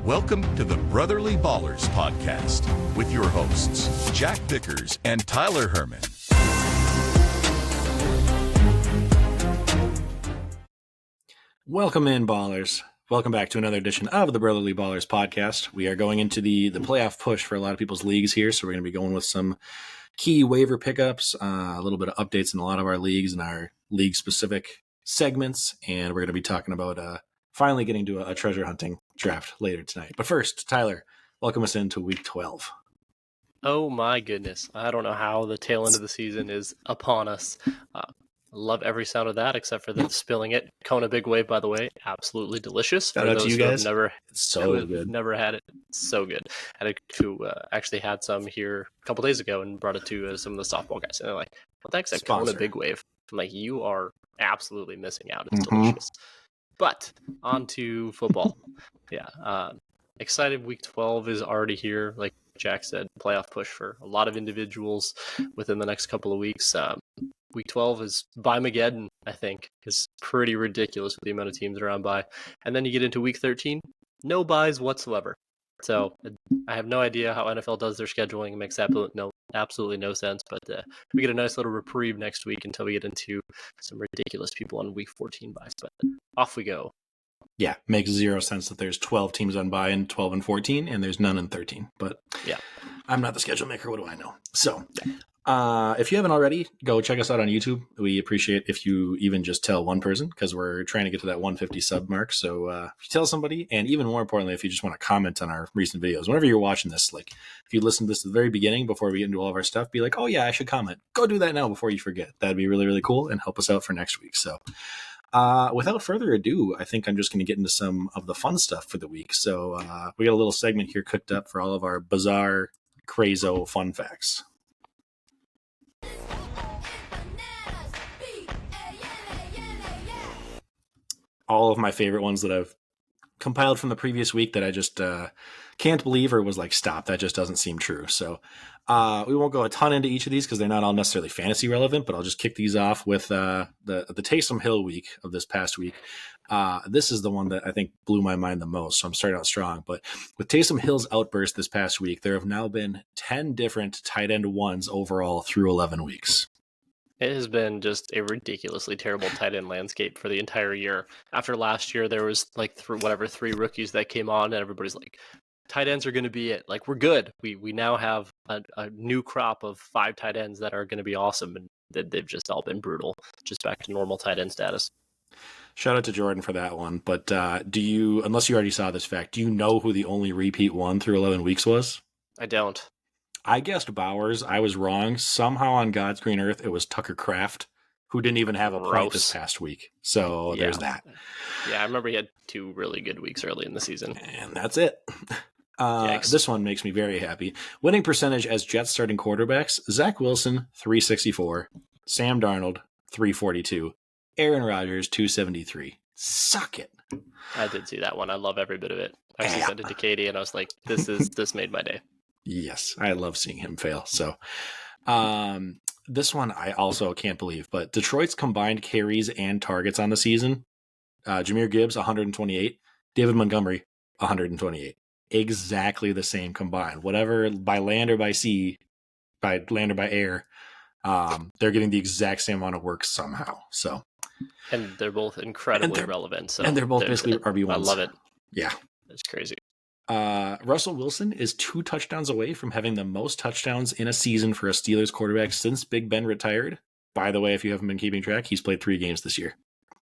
Welcome to the Brotherly Ballers podcast with your hosts, Jack Vickers and Tyler Herman. Welcome in, ballers. Welcome back to another edition of the Brotherly Ballers podcast. We are going into the playoff push for a lot of people's leagues here, so we're going to be going with some key waiver pickups, a little bit of updates in a lot of our leagues and our league-specific segments, and we're going to be talking about finally getting to a treasure hunting draft later tonight. But first, Tyler, welcome us into Week 12. Oh my goodness. I don't know how the tail end of the season is upon us. Love every sound of that except for the spilling it. Kona Big Wave, by the way, absolutely delicious. Shout out to you guys. It's so good. Never had it. It's so good. Actually had some here a couple days ago and brought it to some of the softball guys. And they're like, what the heck's that Kona Big Wave? I'm like, you are absolutely missing out. It's delicious. But on to football. Excited. Week 12 is already here. Like Jack said, playoff push for a lot of individuals within the next couple of weeks. Week 12 is Bye-Mageddon, I think, is pretty ridiculous with the amount of teams that are on bye. And then you get into Week 13, no buys whatsoever. So I have no idea how NFL does their scheduling. It makes absolutely no sense. But we get a nice little reprieve next week until we get into some ridiculous people on Week 14 buys. But off we go. Yeah, makes zero sense that there's 12 teams on bye in 12 and 14, and there's none in 13. But yeah, I'm not the schedule maker. What do I know? So if you haven't already, go check us out on YouTube. We appreciate if you even just tell one person, because we're trying to get to that 150 sub mark. So if you tell somebody, and even more importantly, if you just want to comment on our recent videos, whenever you're watching this, like if you listen to this at the very beginning before we get into all of our stuff, be like, oh yeah, I should comment. Go do that now before you forget. That'd be really, really cool and help us out for next week. So without further ado, I think I'm just going to get into some of the fun stuff for the week. So we got a little segment here cooked up for all of our bizarre, crazo fun facts. All of my favorite ones that I've compiled from the previous week that I just can't believe or was like, stop, that just doesn't seem true. So we won't go a ton into each of these because they're not all necessarily fantasy relevant, but I'll just kick these off with the Taysom Hill week of this past week. This is the one that I think blew my mind the most, so I'm starting out strong. But with Taysom Hill's outburst this past week, there have now been 10 different tight end ones overall through 11 weeks. It has been just a ridiculously terrible tight end landscape for the entire year. After last year, there was like three rookies that came on, and everybody's like, tight ends are going to be it. Like, we're good. We now have a new crop of 5 tight ends that are going to be awesome, and they've just all been brutal. Just back to normal tight end status. Shout out to Jordan for that one. But do you, unless you already saw this fact, do you know who the only repeat one through 11 weeks was? I don't. I guessed Bowers. I was wrong. Somehow on God's green earth, it was Tucker Kraft, who didn't even have a point this past week. So there's that. Yeah, I remember he had 2 really good weeks early in the season. And that's it. This one makes me very happy. Winning percentage as Jets starting quarterbacks, Zach Wilson, 364. Sam Darnold, 342. Aaron Rodgers, 273. Suck it. I did see that one. I love every bit of it. I actually sent it to Katie, and I was like, this made my day. Yes, I love seeing him fail. So this one I also can't believe, but Detroit's combined carries and targets on the season, Jahmyr Gibbs, 128, David Montgomery, 128. Exactly the same combined. Whatever, by land or by sea, by land or by air, they're getting the exact same amount of work somehow. So, and they're both incredibly relevant. So and they're both basically RB1s. I love it. Yeah. It's crazy. Russell Wilson is 2 touchdowns away from having the most touchdowns in a season for a Steelers quarterback since Big Ben retired. By the way, if you haven't been keeping track, he's played 3 games this year.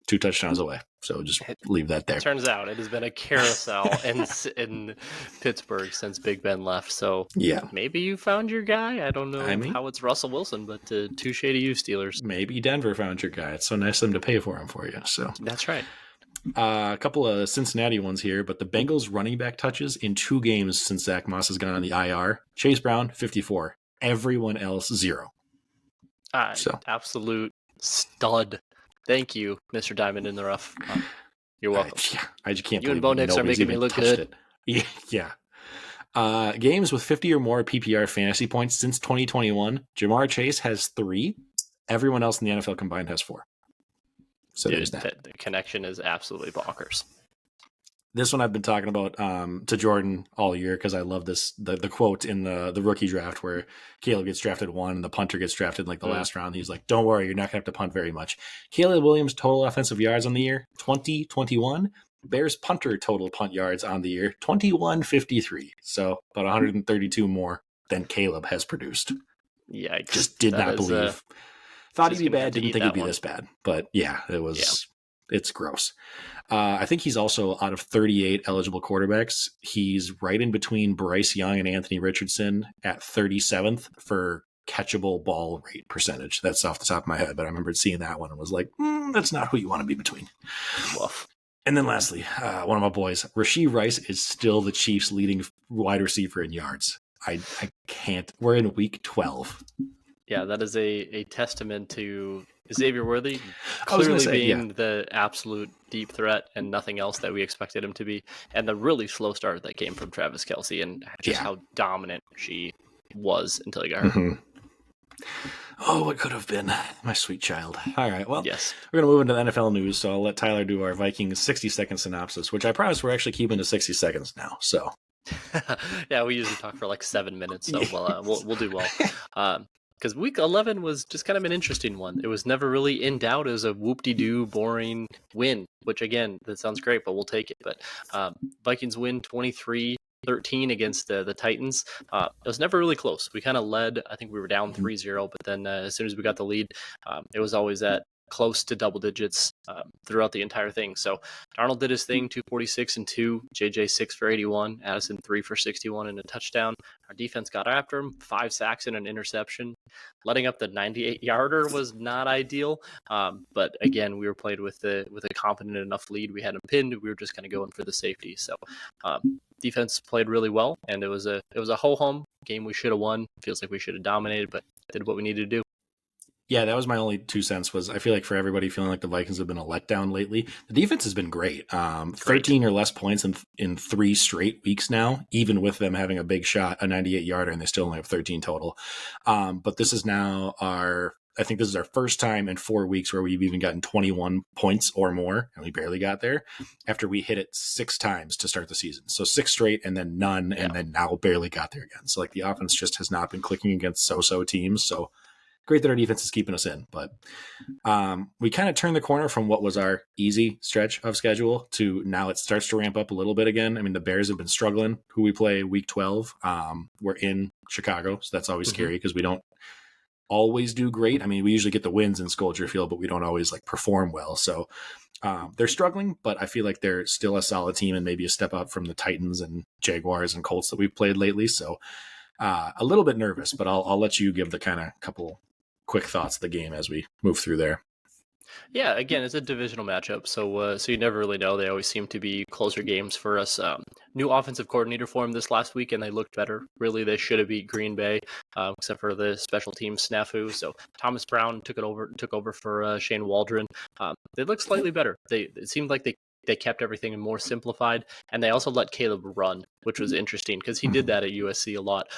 2 touchdowns away. So just leave that there. Turns out it has been a carousel in Pittsburgh since Big Ben left. So yeah, maybe you found your guy. I don't know how it's Russell Wilson, but touche to you, Steelers. Maybe Denver found your guy. It's so nice of them to pay for him for you. So that's right. A couple of Cincinnati ones here, but the Bengals running back touches in 2 games since Zach Moss has gone on the IR. Chase Brown, 54. Everyone else, 0. Absolute stud. Thank you, Mr. Diamond in the Rough. You're welcome. I just can't you believe and Bo Nix are making me look good. Yeah. Games with 50 or more PPR fantasy points since 2021. Jamar Chase has 3. Everyone else in the NFL combined has 4. So there's that. The connection is absolutely bonkers. This one I've been talking about to Jordan all year because I love this the quote in the rookie draft where Caleb gets drafted 1 and the punter gets drafted in like the last round. He's like, "Don't worry, you're not gonna have to punt very much." Caleb Williams total offensive yards on the year 20-21. Bears punter total punt yards on the year 21-53. So about 132 more than Caleb has produced. Yeah, just did not believe. Thought he'd be bad, didn't think it'd be this bad. But yeah, it was. Yeah. It's gross. I think he's also out of 38 eligible quarterbacks. He's right in between Bryce Young and Anthony Richardson at 37th for catchable ball rate percentage. That's off the top of my head, but I remember seeing that one and was like, that's not who you want to be between. Woof. And then lastly, one of my boys, Rashee Rice is still the Chiefs' leading wide receiver in yards. I can't. We're in week 12. Yeah, that is a testament to Xavier Worthy clearly being the absolute deep threat and nothing else that we expected him to be, and the really slow start that came from Travis Kelce and just how dominant she was until he got hurt. Mm-hmm. Oh, what could have been, my sweet child. All right, well, yes. We're going to move into the NFL news, so I'll let Tyler do our Vikings 60-second synopsis, which I promise we're actually keeping to 60 seconds now, so. Yeah, we usually talk for like 7 minutes, so we'll do well. Because week 11 was just kind of an interesting one. It was never really in doubt. It was a whoop-de-doo, boring win, which, again, that sounds great, but we'll take it. But Vikings win 23-13 against the Titans. It was never really close. We kind of led. I think we were down 3-0, but then as soon as we got the lead, it was always at close to double digits throughout the entire thing. So Darnold did his thing, 246 and 2, JJ 6 for 81, Addison 3 for 61 and a touchdown. Our defense got after him, 5 sacks and an interception. Letting up the 98-yarder was not ideal, but again, we were played with a confident enough lead. We had him pinned. We were just kind of going for the safety. So defense played really well, and it was a ho-hum game we should have won. Feels like we should have dominated, but did what we needed to do. Yeah, that was my only 2 cents was I feel like for everybody feeling like the Vikings have been a letdown lately, the defense has been great. 13 or less points in 3 straight weeks now, even with them having a big shot, a 98-yarder, and they still only have 13 total. But this is now I think this is our first time in 4 weeks where we've even gotten 21 points or more, and we barely got there after we hit it 6 times to start the season. So 6 straight and then none, and then now barely got there again. So like the offense just has not been clicking against so-so teams. So great that our defense is keeping us in, but we kind of turned the corner from what was our easy stretch of schedule to now it starts to ramp up a little bit again. I mean, the Bears have been struggling, who we play week 12. We're in Chicago, so that's always scary because we don't always do great. I mean, we usually get the wins in Scotia Field, but we don't always like perform well. So they're struggling, but I feel like they're still a solid team and maybe a step up from the Titans and Jaguars and Colts that we've played lately. So a little bit nervous, but I'll let you give the kind of couple quick thoughts of the game as we move through there. Yeah, again, it's a divisional matchup, so you never really know. They always seem to be closer games for us. New offensive coordinator for him this last week, and they looked better. Really, they should have beat Green Bay, except for the special team snafu. So Thomas Brown took over for Shane Waldron. They looked slightly better. It seemed like they kept everything more simplified, and they also let Caleb run, which was interesting because he did that at USC a lot.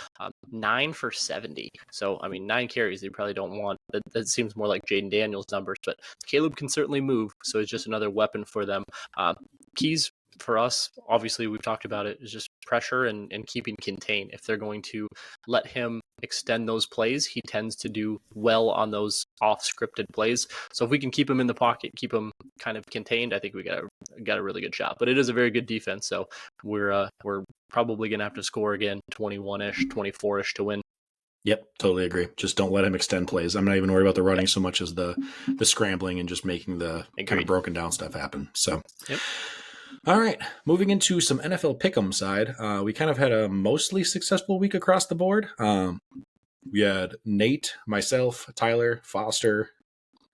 9 for 70. So, I mean, 9 carries they probably don't want. That seems more like Jaden Daniels' numbers, but Caleb can certainly move, so it's just another weapon for them. Keys for us, obviously, we've talked about it, is just pressure and keeping contained. If they're going to let him extend those plays, he tends to do well on those off-scripted plays. So if we can keep him in the pocket, keep him kind of contained, I think we got a really good shot. But it is a very good defense, so we're probably going to have to score again 21-ish, 24-ish to win. Yep, totally agree. Just don't let him extend plays. I'm not even worried about the running so much as the scrambling and just making the kind of broken down stuff happen. So, yep. All right, moving into some NFL Pick'em side. We kind of had a mostly successful week across the board. We had Nate, myself, Tyler, Foster,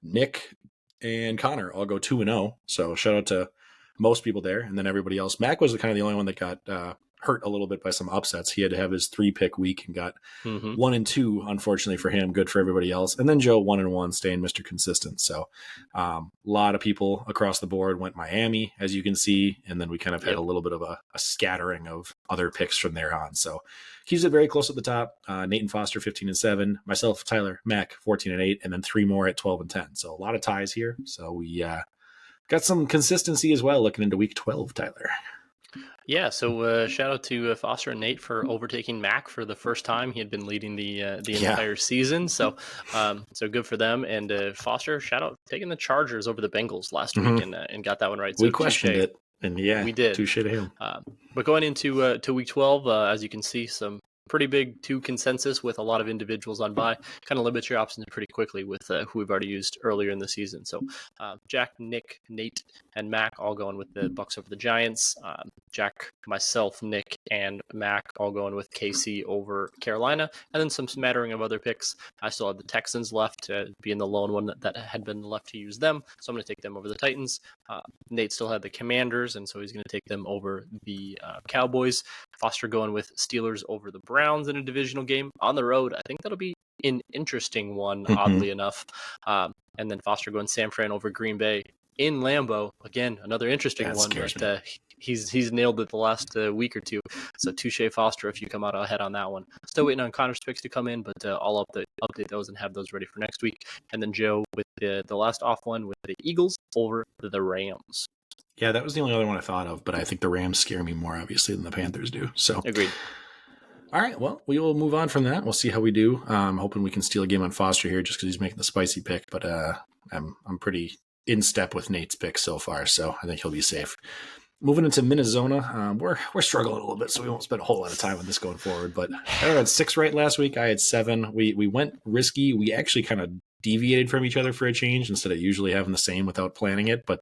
Nick, and Connor all go 2-0. So shout out to most people there, and then everybody else. Mac was kind of the only one that got hurt a little bit by some upsets. He had to have his 3-pick week and got 1-2, unfortunately for him. Good for everybody else. And then Joe 1-1, staying Mr. Consistent. So a lot of people across the board went Miami, as you can see. And then we kind of had a little bit of a scattering of other picks from there on. So keeps it very close at the top. Nate and Foster 15-7, myself, Tyler, Mac 14-8, and then 3 more at 12-10. So a lot of ties here. So we got some consistency as well looking into week 12, Tyler. Yeah, so shout out to Foster and Nate for overtaking Mac for the first time. He had been leading the entire season, so so good for them. And Foster, shout out taking the Chargers over the Bengals last week and got that one right. So We questioned it, and we did. touche to him. But going into to week 12, as you can see, some pretty big two consensus with a lot of individuals on bye. Kind of limits your options pretty quickly with who we've already used earlier in the season. So Jack, Nick, Nate, and Mac all going with the Bucks over the Giants. Jack, myself, Nick, and Mac all going with KC over Carolina, and then some smattering of other picks. I still have the Texans left, being the lone one that had been left to use them, so I'm going to take them over the Titans. Nate still had the Commanders, and so he's going to take them over the Cowboys. Foster going with Steelers over the Browns in a divisional game on the road. I think that'll be an interesting one, oddly enough. And then Foster going San Fran over Green Bay in Lambeau. Again, another interesting one. But he's nailed it the last week or two. So touche Foster if you come out ahead on that one. Still waiting on Connor's picks to come in, but I'll update those and have those ready for next week. And then Joe with the last off one with the Eagles over the Rams. Yeah, that was the only other one I thought of, but I think the Rams scare me more, obviously, than the Panthers do. So agreed. All right, well, we will move on from that. We'll see how we do. I'm hoping we can steal a game on Foster here just because he's making the spicy pick, but I'm pretty in step with Nate's pick so far, so I think he'll be safe. Moving into MinneZona, we're struggling a little bit, so we won't spend a whole lot of time on this going forward, but I had 6 right last week. I had 7. We went risky. We actually kind of deviated from each other for a change instead of usually having the same without planning it, but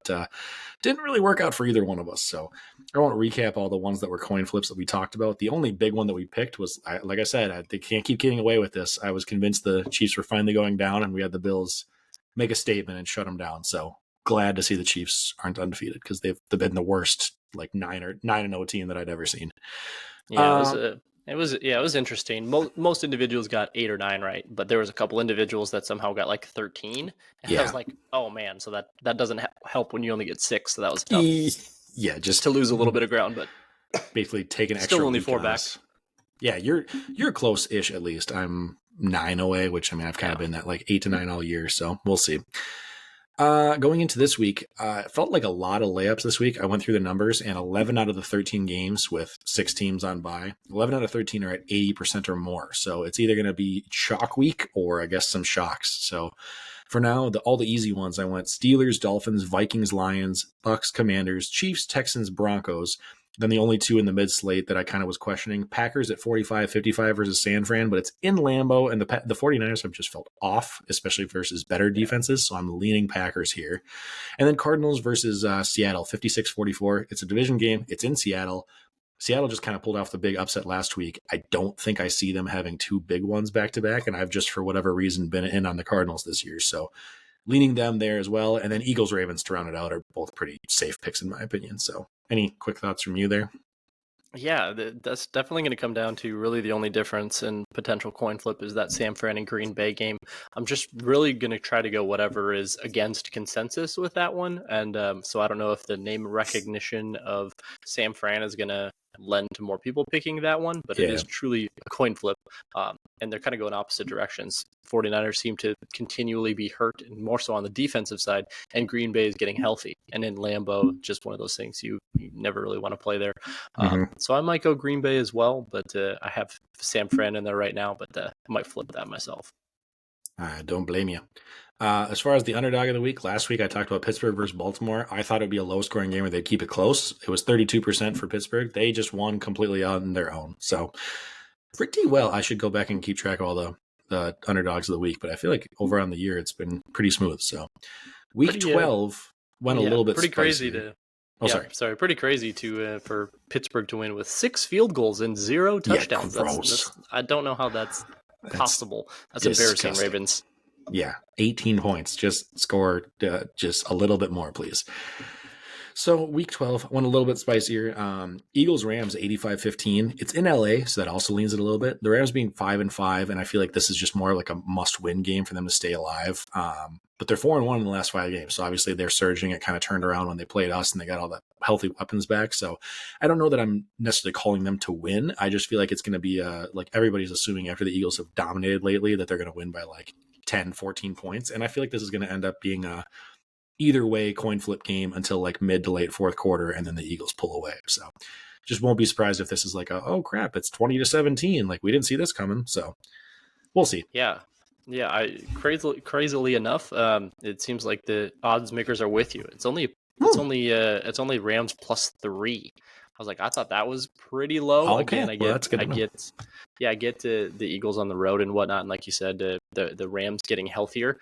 didn't really work out for either one of us. So I won't recap all the ones that were coin flips that we talked about. The only big one that we picked was, like I said, they can't keep getting away with this. I was convinced the Chiefs were finally going down, and we had the Bills make a statement and shut them down. So glad to see the Chiefs aren't undefeated because they've been the worst 9-0 team that I'd ever seen. Yeah, it was interesting. Most individuals got 8 or 9 right, but there was a couple individuals that somehow got like 13. And I was like, oh man, so that doesn't help when you only get 6. So that was tough. Yeah, just to lose a little bit of ground, but basically take an extra. Still only 4 back. Yeah, you're close-ish at least. I'm 9 away, which I mean I've kind of been that 8 to 9 all year, so we'll see. Going into this week, it felt like a lot of layups this week. I went through the numbers, and 11 out of the 13 games with 6 teams on bye, 11 out of 13 are at 80% or more. So it's either going to be chalk week or I guess some shocks. So for now, all the easy ones, I went Steelers, Dolphins, Vikings, Lions, Bucks, Commanders, Chiefs, Texans, Broncos. Then the only 2 in the mid slate that I kind of was questioning, Packers at 45-55 versus San Fran, but it's in Lambeau, and the 49ers have just felt off, especially versus better defenses, so I'm leaning Packers here. And then Cardinals versus Seattle, 56-44. It's a division game. It's in Seattle. Seattle just kind of pulled off the big upset last week. I don't think I see them having 2 big ones back-to-back, and I've just, for whatever reason, been in on the Cardinals this year, so leaning them there as well. And then Eagles, Ravens to round it out are both pretty safe picks in my opinion, so any quick thoughts from you there? Yeah, that's definitely going to come down to really the only difference in potential coin flip is that San Fran and Green Bay game. I'm just really going to try to go whatever is against consensus with that one. And so I don't know if the name recognition of San Fran is going to lend to more people picking that one, but it is truly a coin flip. And they're kind of going opposite directions. 49ers seem to continually be hurt, and more so on the defensive side, and Green Bay is getting healthy. And in Lambeau, just one of those things you never really want to play there. So I might go Green Bay as well, but I have San Fran in there right now, but I might flip that myself. I don't blame you. As far as the underdog of the week, last week I talked about Pittsburgh versus Baltimore. I thought it would be a low-scoring game where they'd keep it close. It was 32% for Pittsburgh. They just won completely on their own. So pretty well. I should go back and keep track of all the underdogs of the week, but I feel like over on the year it's been pretty smooth. So week 12 went a little bit pretty spicy. Crazy to pretty crazy to for Pittsburgh to win with 6 field goals and 0 touchdowns. That's I don't know how that's possible. That's embarrassing, Ravens. Yeah, 18 points. Just score just a little bit more, please. So week 12 went a little bit spicier. Eagles Rams 85-15. It's in LA, so that also leans it a little bit. The Rams being 5-5, and I feel like this is just more like a must-win game for them to stay alive. But they're 4-1 in the last 5 games, so obviously they're surging. It kind of turned around when they played us, and they got all the healthy weapons back. So I don't know that I'm necessarily calling them to win. I just feel like it's going to be like everybody's assuming after the Eagles have dominated lately that they're going to win by like 10, 14 points, and I feel like this is going to end up being a either way coin flip game until like mid to late fourth quarter, and then the Eagles pull away. So just won't be surprised if this is like oh crap, it's 20-17. Like we didn't see this coming. So we'll see. Yeah. Crazily enough, it seems like the odds makers are with you. It's only Rams +3. I was like, I thought that was pretty low. Okay, Again, I get to the Eagles on the road and whatnot, and like you said, the Rams getting healthier.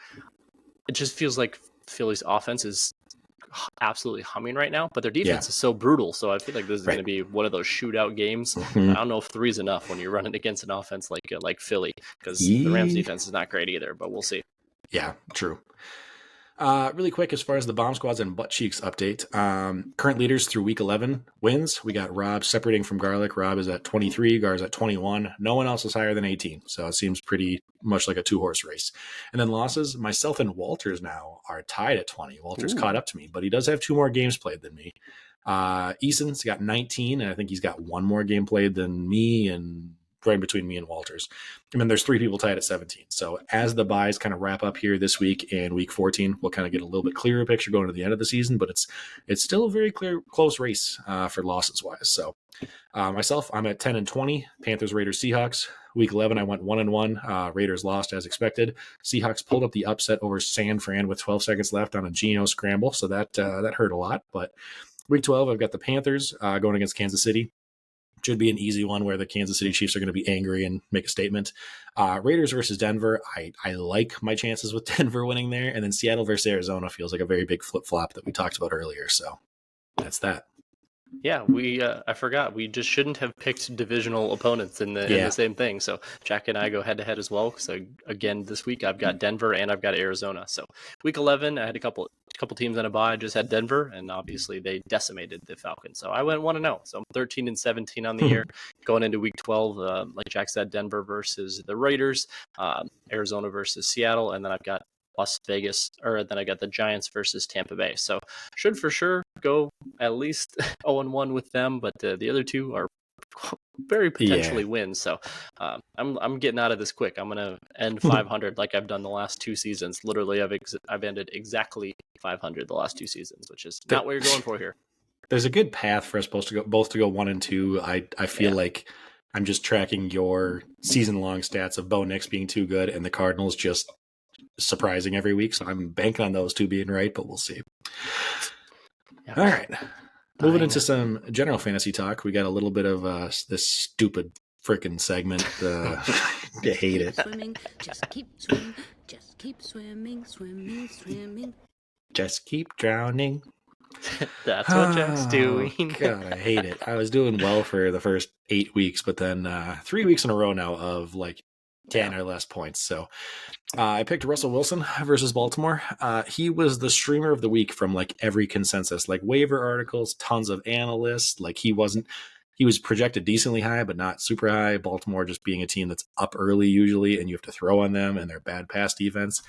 It just feels like Philly's offense is absolutely humming right now, but their defense is so brutal. So I feel like this is going to be one of those shootout games. Mm-hmm. I don't know if 3 is enough when you're running against an offense like Philly, because the Rams defense is not great either, but we'll see. Yeah, true. Really quick, as far as the bomb squads and butt cheeks update, current leaders through week 11 wins. We got Rob separating from Garlic. Rob is at 23, Gar's at 21. No one else is higher than 18. So it seems pretty much like a 2-horse race. And then losses, myself and Walters now are tied at 20. Walters caught up to me, but he does have 2 more games played than me. Eason's got 19, and I think he's got 1 more game played than me, and right between me and Walters. And then there's 3 people tied at 17. So as the buys kind of wrap up here this week and week 14, we'll kind of get a little bit clearer picture going to the end of the season, but it's still a very close race for losses wise. So myself, I'm at 10-20, Panthers, Raiders, Seahawks. Week 11, I went 1-1. Raiders lost as expected. Seahawks pulled up the upset over San Fran with 12 seconds left on a Geno scramble. So that hurt a lot. But week 12, I've got the Panthers going against Kansas City. Should be an easy one where the Kansas City Chiefs are going to be angry and make a statement. Raiders versus Denver. I like my chances with Denver winning there. And then Seattle versus Arizona feels like a very big flip-flop that we talked about earlier. So that's that. Yeah, I forgot. We just shouldn't have picked divisional opponents in the same thing. So Jack and I go head to head as well. So again, this week I've got Denver and I've got Arizona. So week 11, I had a couple teams on a bye. I just had Denver, and obviously they decimated the Falcons. So I went 1-0. So I'm 13-17 on the year. Going into week 12, like Jack said, Denver versus the Raiders, Arizona versus Seattle, and then I've got Las Vegas, or then I got the Giants versus Tampa Bay. So should for sure go at least 0-1 with them, but the other 2 are very potentially wins. So I'm getting out of this quick. I'm gonna end 500 like I've done the last 2 seasons. Literally, I've ended exactly 500 the last 2 seasons, which is not what you're going for here. There's a good path for us both to go 1 and 2. I feel like I'm just tracking your season long stats of Bo Nix being too good and the Cardinals just surprising every week. So I'm banking on those 2 being right, but we'll see. Yeah. All right. Moving into some general fantasy talk. We got a little bit of this stupid freaking segment. I hate it. Swimming, just keep swimming, just keep swimming, swimming, swimming. Just keep drowning. That's what Jack's doing. God, I hate it. I was doing well for the first 8 weeks, but then 3 weeks in a row now of like 10 or less points. So I picked Russell Wilson versus Baltimore. He was the streamer of the week from like every consensus, like waiver articles, tons of analysts. Like he was projected decently high, but not super high. Baltimore just being a team that's up early usually, and you have to throw on them and their bad pass defense.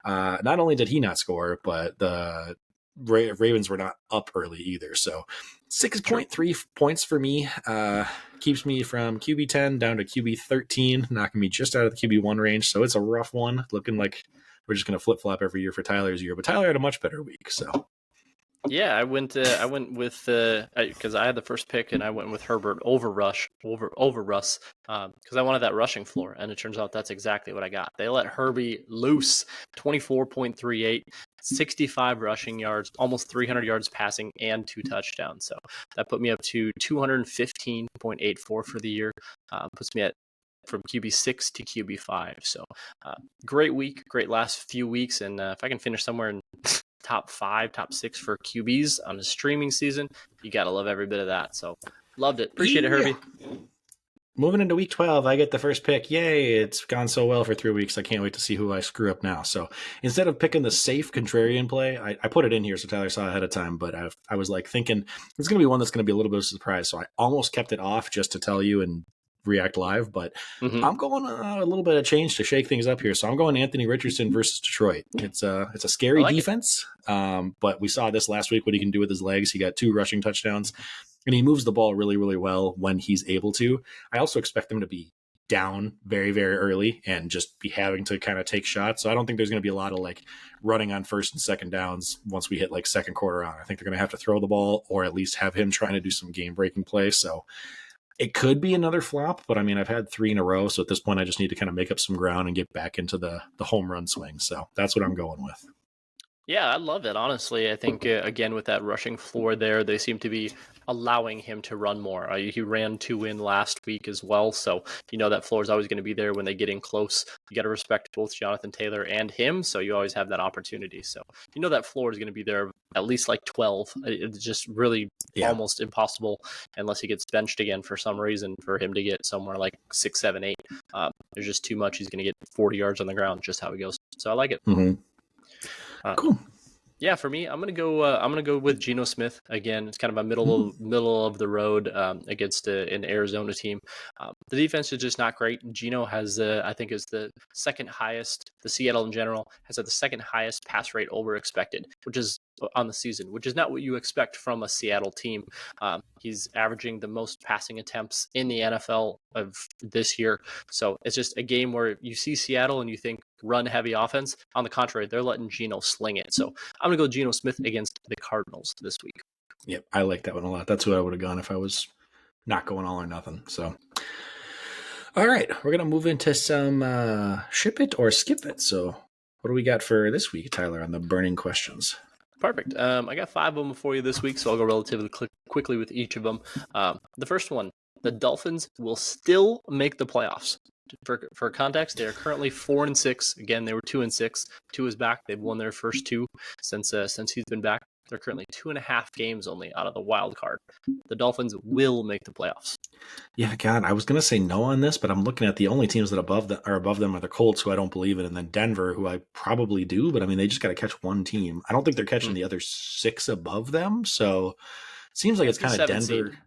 Not only did he not score, but the Ravens were not up early either. So 6.3 points for me keeps me from QB 10 down to QB 13, knocking me just out of the QB 1 range. So it's a rough one. Looking like we're just going to flip flop every year for Tyler's year, but Tyler had a much better week. So yeah, I went with because I had the first pick and I went with Herbert over Russ because I wanted that rushing floor, and it turns out that's exactly what I got. They let Herbie loose, 24.38, 65 rushing yards, almost 300 yards passing, and 2 touchdowns. So that put me up to 215.84 for the year. Puts me at from QB 6 to QB 5. So great week, great last few weeks, and if I can finish somewhere in top 5, top 6 for QBs on the streaming season, you got to love every bit of that. So loved it. Appreciate it, Herbie. Moving into week 12, I get the first pick. Yay, it's gone so well for 3 weeks. I can't wait to see who I screw up now. So instead of picking the safe contrarian play, I put it in here so Tyler saw ahead of time, but I was like thinking it's going to be one that's going to be a little bit of a surprise. So I almost kept it off just to tell you and react live, but I'm going a little bit of change to shake things up here. So I'm going Anthony Richardson versus Detroit. It's a scary defense, but we saw this last week what he can do with his legs. He got 2 rushing touchdowns, and he moves the ball really, really well when he's able to. I also expect him to be down very, very early and just be having to kind of take shots. So I don't think there's going to be a lot of like running on first and second downs once we hit like second quarter on. I think they're going to have to throw the ball or at least have him trying to do some game breaking play. So it could be another flop, but I mean, I've had 3 in a row. So at this point, I just need to kind of make up some ground and get back into the home run swing. So that's what I'm going with. Yeah, I love it. Honestly, I think, again, with that rushing floor there, they seem to be allowing him to run more. He ran 2 in last week as well. So, that floor is always going to be there when they get in close. You got to respect both Jonathan Taylor and him. So you always have that opportunity. So, that floor is going to be there at least like 12. It's just really almost impossible unless he gets benched again for some reason for him to get somewhere like 6, 7, 8. There's just too much. He's going to get 40 yards on the ground, just how he goes. So I like it. Mm-hmm. Cool. Yeah, for me, I'm gonna go with Geno Smith again. It's kind of a middle of the road against an Arizona team. The defense is just not great. Geno has, I think, is the second highest. The Seattle in general has the second highest pass rate over expected, which is on the season, which is not what you expect from a Seattle team. He's averaging the most passing attempts in the NFL of this year. So it's just a game where you see Seattle and you think run heavy offense. On the contrary, they're letting Geno sling it. So I'm going to go Geno Smith against the Cardinals this week. Yep, I like that one a lot. That's who I would have gone if I was not going all or nothing. So, all right, we're going to move into some ship it or skip it. So what do we got for this week, Tyler, on the burning questions? Perfect. I got 5 of them for you this week, so I'll go relatively quickly with each of them. The first one, the Dolphins will still make the playoffs. For context, they are currently 4-6. Again, they were 2-6. 2 is back. They've won their first 2 since he's been back. They're currently 2.5 games only out of the wild card. The Dolphins will make the playoffs. Yeah, God, I was going to say no on this, but I'm looking at the only teams that are above them are the Colts, who I don't believe in, and then Denver, who I probably do. But I mean, they just got to catch one team. I don't think they're catching the other 6 above them. So it seems like it's kind of Denver. Seed.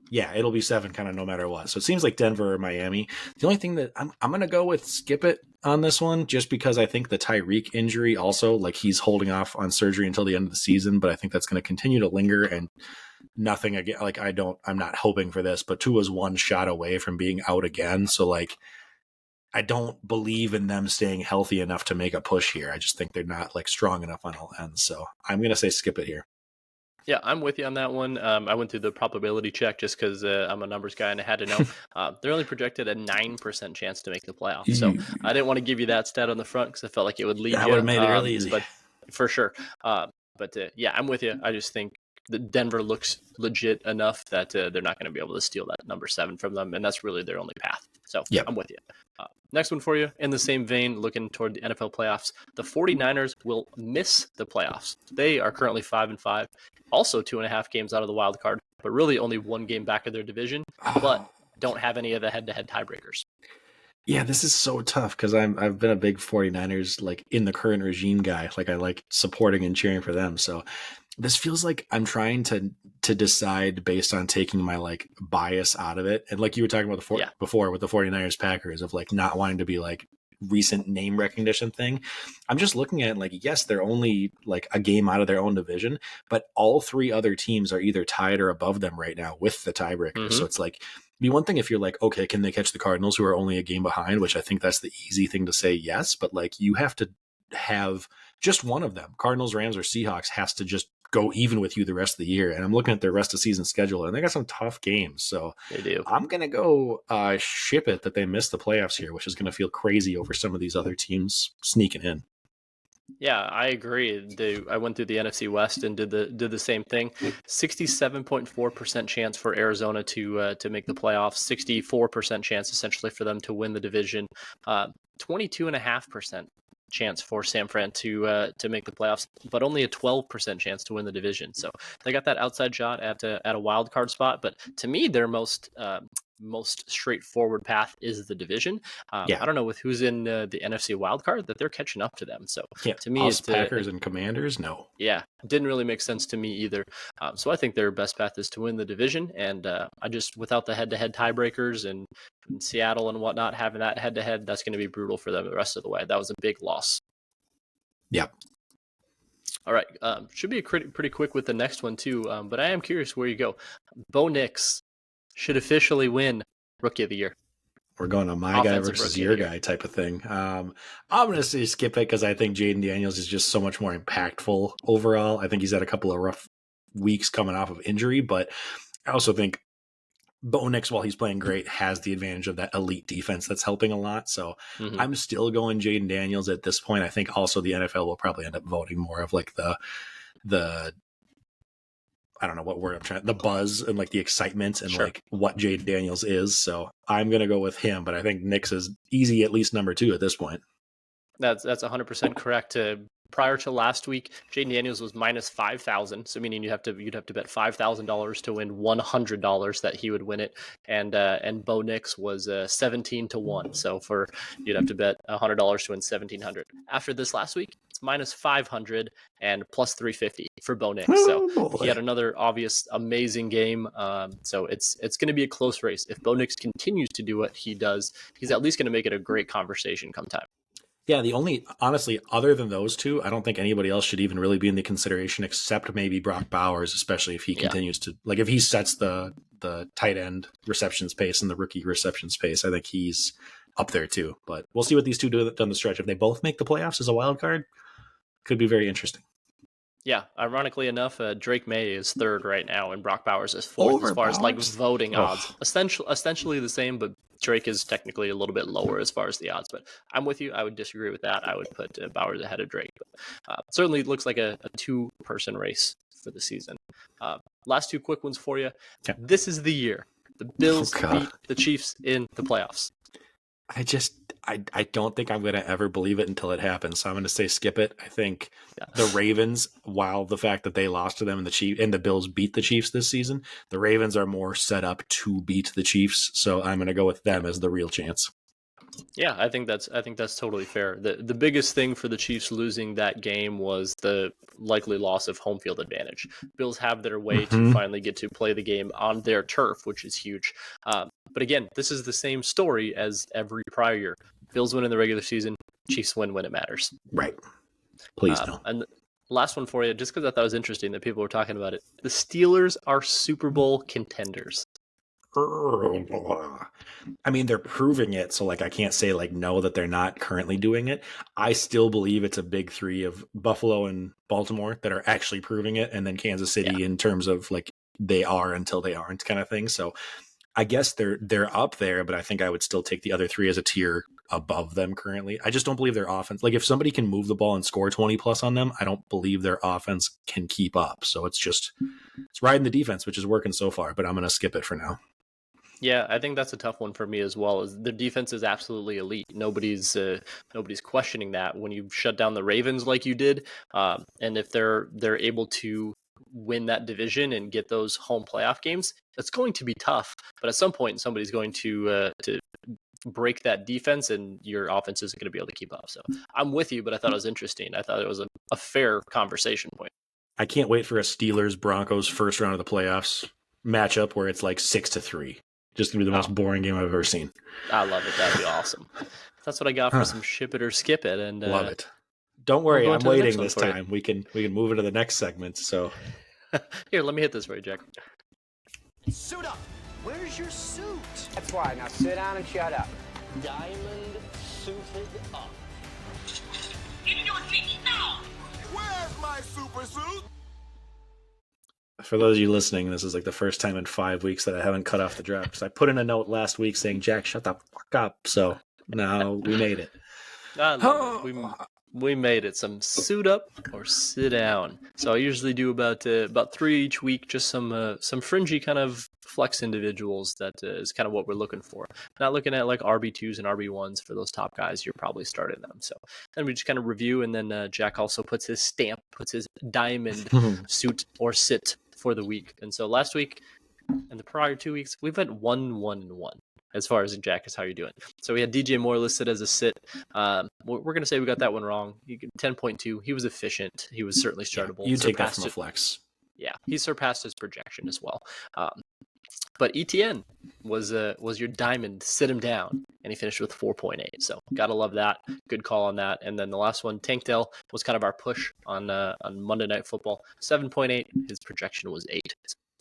Yeah, it'll be 7 kind of no matter what. So it seems like Denver or Miami. The only thing that I'm going to go with skip it on this one, just because I think the Tyreek injury also, like he's holding off on surgery until the end of the season, but I think that's going to continue to linger and nothing again. Like I'm not hoping for this, but Tua's 1 shot away from being out again. So like, I don't believe in them staying healthy enough to make a push here. I just think they're not like strong enough on all ends. So I'm going to say skip it here. Yeah, I'm with you on that one. I went through the probability check just because I'm a numbers guy and I had to know. They're only projected a 9% chance to make the playoffs. So I didn't want to give you that stat on the front because I felt like it would lead you. That would have made it really easy. But for sure. Yeah, I'm with you. I just think that Denver looks legit enough that they're not going to be able to steal that number 7 from them. And that's really their only path. So yeah, I'm with you. Next one for you, in the same vein, looking toward the NFL playoffs, the 49ers will miss the playoffs. They are currently 5-5, also 2.5 games out of the wild card, but really only 1 game back of their division, but don't have any of the head-to-head tiebreakers. Yeah, this is so tough because I've been a big 49ers, like in the current regime guy. Like I like supporting and cheering for them. So this feels like I'm trying to decide based on taking my like bias out of it. And like you were talking about before with the 49ers Packers of like not wanting to be like recent name recognition thing. I'm just looking at like, yes, they're only like a game out of their own division, but all 3 other teams are either tied or above them right now with the tiebreaker. Mm-hmm. So it's like, be one thing if you're like, okay, can they catch the Cardinals who are only a game behind, which I think that's the easy thing to say. Yes. But like you have to have just one of them, Cardinals, Rams, or Seahawks has to just go even with you the rest of the year. And I'm looking at their rest of season schedule and they got some tough games. So they do. I'm going to go ship it that they missed the playoffs here, which is going to feel crazy over some of these other teams sneaking in. Yeah, I agree. I went through the NFC West and did the same thing. 67.4% chance for Arizona to make the playoffs. 64% chance essentially for them to win the division. 22.5% chance for San Fran to make the playoffs, but only a 12% chance to win the division. So they got that outside shot at a wild card spot. But to me, their most straightforward path is the division. I don't know with who's in the NFC wild card that they're catching up to them. So to me, it's Packers and Commanders. No, didn't really make sense to me either. So I think their best path is to win the division. And I just, without the head-to-head tiebreakers and Seattle and whatnot having that head-to-head, that's going to be brutal for them the rest of the way. That was a big loss. Yeah. All right. Should be pretty quick with the next one too. But I am curious where you go. Bo Nix should officially win Rookie of the Year. we're going to my guy versus your guy type of thing. I'm going to say skip it because I think Jaden Daniels is just so much more impactful overall. I think he's had a couple of rough weeks coming off of injury, but I also think Bo Nix, while he's playing great, has the advantage of that elite defense that's helping a lot. So I'm still going Jaden Daniels at this point. I think also the NFL will probably end up voting more of like the I don't know what word I'm trying, the buzz and like the excitement and like what Jaden Daniels is. So I'm going to go with him, but I think Nix is easy, at least number 2 at this point. That's 100% correct. Prior to last week, Jaden Daniels was minus 5,000. So meaning you'd have to bet $5,000 to win $100 that he would win it. And Bo Nix was 17 to 1. So you'd have to bet $100 to win 1,700. After this last week, it's minus 500 and plus 350 for Bo Nix. So he had another obvious amazing game. So it's going to be a close race. If Bo Nix continues to do what he does, he's at least going to make it a great conversation come time. Yeah, the only, honestly, other than those two, I don't think anybody else should even really be in the consideration except maybe Brock Bowers, especially if he continues to, like if he sets the tight end receptions pace and the rookie receptions pace, I think he's up there too. But we'll see what these two do down the stretch. If they both make the playoffs as a wild card, could be very interesting. Yeah, ironically enough, Drake May is 3rd right now, and Brock Bowers is 4th as far as like voting odds. Essentially the same, but Drake is technically a little bit lower as far as the odds. But I'm with you. I would disagree with that. I would put Bowers ahead of Drake. But certainly it looks like a 2-person race for the season. Last 2 quick ones for you. Okay. This is the year the Bills beat the Chiefs in the playoffs. I don't think I'm going to ever believe it until it happens. So I'm going to say skip it. I think the Ravens, while the fact that they lost to them and the Bills beat the Chiefs this season, the Ravens are more set up to beat the Chiefs. So I'm going to go with them as the real chance. Yeah, I think that's totally fair. The biggest thing for the Chiefs losing that game was the likely loss of home field advantage. Bills have their way to finally get to play the game on their turf, which is huge. But again, this is the same story as every prior year. Bills win in the regular season, Chiefs win when it matters. Right. Please no. And last one for you, just because I thought it was interesting that people were talking about it. The Steelers are Super Bowl contenders. I mean, they're proving it, so like I can't say like no that they're not currently doing it. I still believe it's a big 3 of Buffalo and Baltimore that are actually proving it, and then Kansas City in terms of like they are until they aren't kind of thing. So I guess they're up there, but I think I would still take the other 3 as a tier above them currently. I just don't believe their offense. Like if somebody can move the ball and score 20 plus on them, I don't believe their offense can keep up. So it's riding the defense, which is working so far, but I'm going to skip it for now. Yeah, I think that's a tough one for me as well. Is the defense is absolutely elite. Nobody's questioning that when you shut down the Ravens like you did, and if they're able to win that division and get those home playoff games, it's going to be tough. But at some point, somebody's going to break that defense, and your offense isn't going to be able to keep up. So I'm with you, but I thought it was interesting. I thought it was a fair conversation point. I can't wait for a Steelers Broncos first round of the playoffs matchup where it's like 6-3. Just going to be the most boring game I've ever seen. I love it. That'd be awesome. That's what I got for some ship it or skip it. And love it. Don't worry, I'm waiting this time. We can move into the next segment. So here, let me hit this for you, Jack. Suit up. Where's your suit? That's why. Now sit down and shut up. Diamond suited up. Give me your seat now. Where's my super suit? For those of you listening, this is like the first time in 5 weeks that I haven't cut off the draft. Because I put in a note last week saying, Jack, shut the fuck up. So now we made it. I love it. We made it. Some suit up or sit down. So I usually do about 3 each week, just some fringy kind of flex individuals. That is kind of what we're looking for. Not looking at like RB2s and RB1s for those top guys. You're probably starting them. So then we just kind of review, and then Jack also puts his stamp, puts his diamond suit or sit for the week. And so last week and the prior 2 weeks, we've had 1-1-1 as far as Jack is how you're doing. So we had DJ Moore listed as a sit. We're going to say we got that one wrong. 10.2. He was efficient. He was certainly startable. You take that from a flex. Yeah, he surpassed his projection as well. But ETN was your diamond. Sit him down, and he finished with 4.8. So gotta love that. Good call on that. And then the last one, Tank Dell, was kind of our push on Monday Night Football. 7.8. His projection was 8.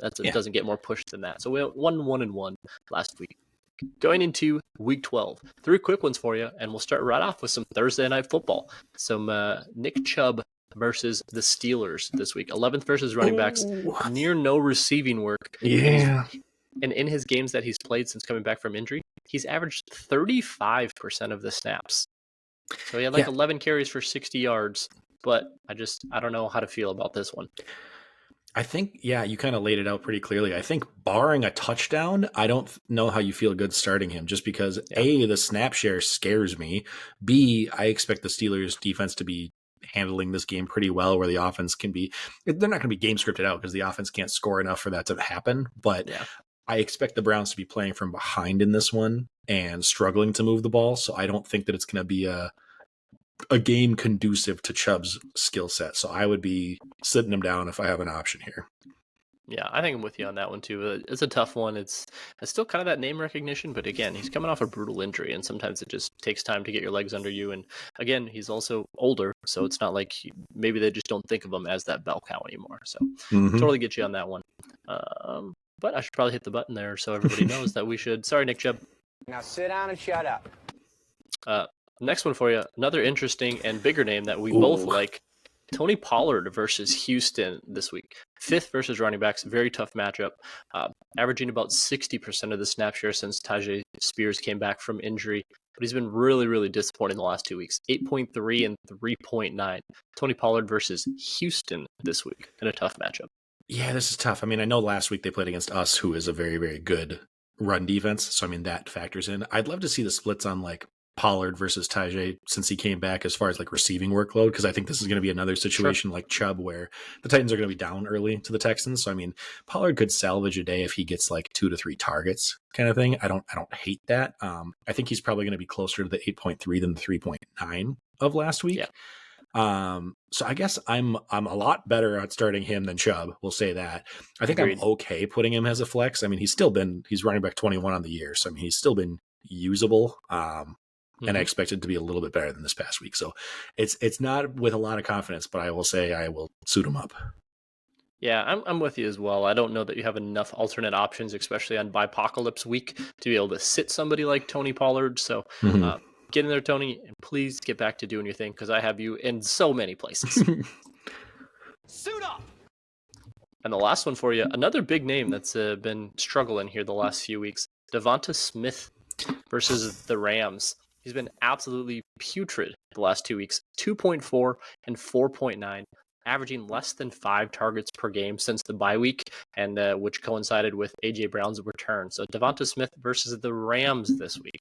It doesn't get more push than that. So we went 1-1-1 last week. Going into week 12, 3 quick ones for you, and we'll start right off with some Thursday night football. Some Nick Chubb versus the Steelers this week. 11th versus running backs, near no receiving work. Yeah. And in his games that he's played since coming back from injury, he's averaged 35% of the snaps. So he had 11 carries for 60 yards, but I don't know how to feel about this one. I think, you kind of laid it out pretty clearly. I think barring a touchdown, I don't know how you feel good starting him just because A, the snap share scares me. B, I expect the Steelers defense to be handling this game pretty well where the offense can be, they're not going to be game scripted out because the offense can't score enough for that to happen. But I expect the Browns to be playing from behind in this one and struggling to move the ball. So I don't think that it's going to be a game conducive to Chubb's skill set. So I would be sitting him down if I have an option here. Yeah, I think I'm with you on that one too. It's a tough one. It's still kind of that name recognition, but again, he's coming off a brutal injury, and sometimes it just takes time to get your legs under you. And again, he's also older, so it's not like maybe they just don't think of him as that bell cow anymore. So totally get you on that one. But I should probably hit the button there so everybody knows that we should. Sorry, Nick Chubb. Now sit down and shut up. Next one for you, another interesting and bigger name that we both like. Tony Pollard versus Houston this week. 5th versus running backs, very tough matchup. Averaging about 60% of the snap share since Tajay Spears came back from injury. But he's been really, really disappointing the last 2 weeks. 8.3 and 3.9. Tony Pollard versus Houston this week in a tough matchup. Yeah, this is tough. I mean, I know last week they played against us, who is a very, very good run defense. So, I mean, that factors in. I'd love to see the splits on like Pollard versus Tajay since he came back as far as like receiving workload, because I think this is going to be another situation like Chubb where the Titans are going to be down early to the Texans. So I mean, Pollard could salvage a day if he gets like 2 to 3 targets kind of thing. I don't hate that. I think he's probably going to be closer to the 8.3 than the 3.9 of last week. So I guess I'm a lot better at starting him than Chubb. We'll say that. I think I'm okay putting him as a flex. I mean, he's running back 21 on the year. So I mean, he's still been usable. And I expected to be a little bit better than this past week. So it's not with a lot of confidence, but I will say I will suit him up. Yeah, I'm with you as well. I don't know that you have enough alternate options, especially on Bipocalypse week, to be able to sit somebody like Tony Pollard. So get in there, Tony, and please get back to doing your thing because I have you in so many places. Suit up! And the last one for you, another big name that's been struggling here the last few weeks, Devonta Smith versus the Rams. He's been absolutely putrid the last 2 weeks, 2.4 and 4.9, averaging less than 5 targets per game since the bye week, and which coincided with A.J. Brown's return. So Devonta Smith versus the Rams this week.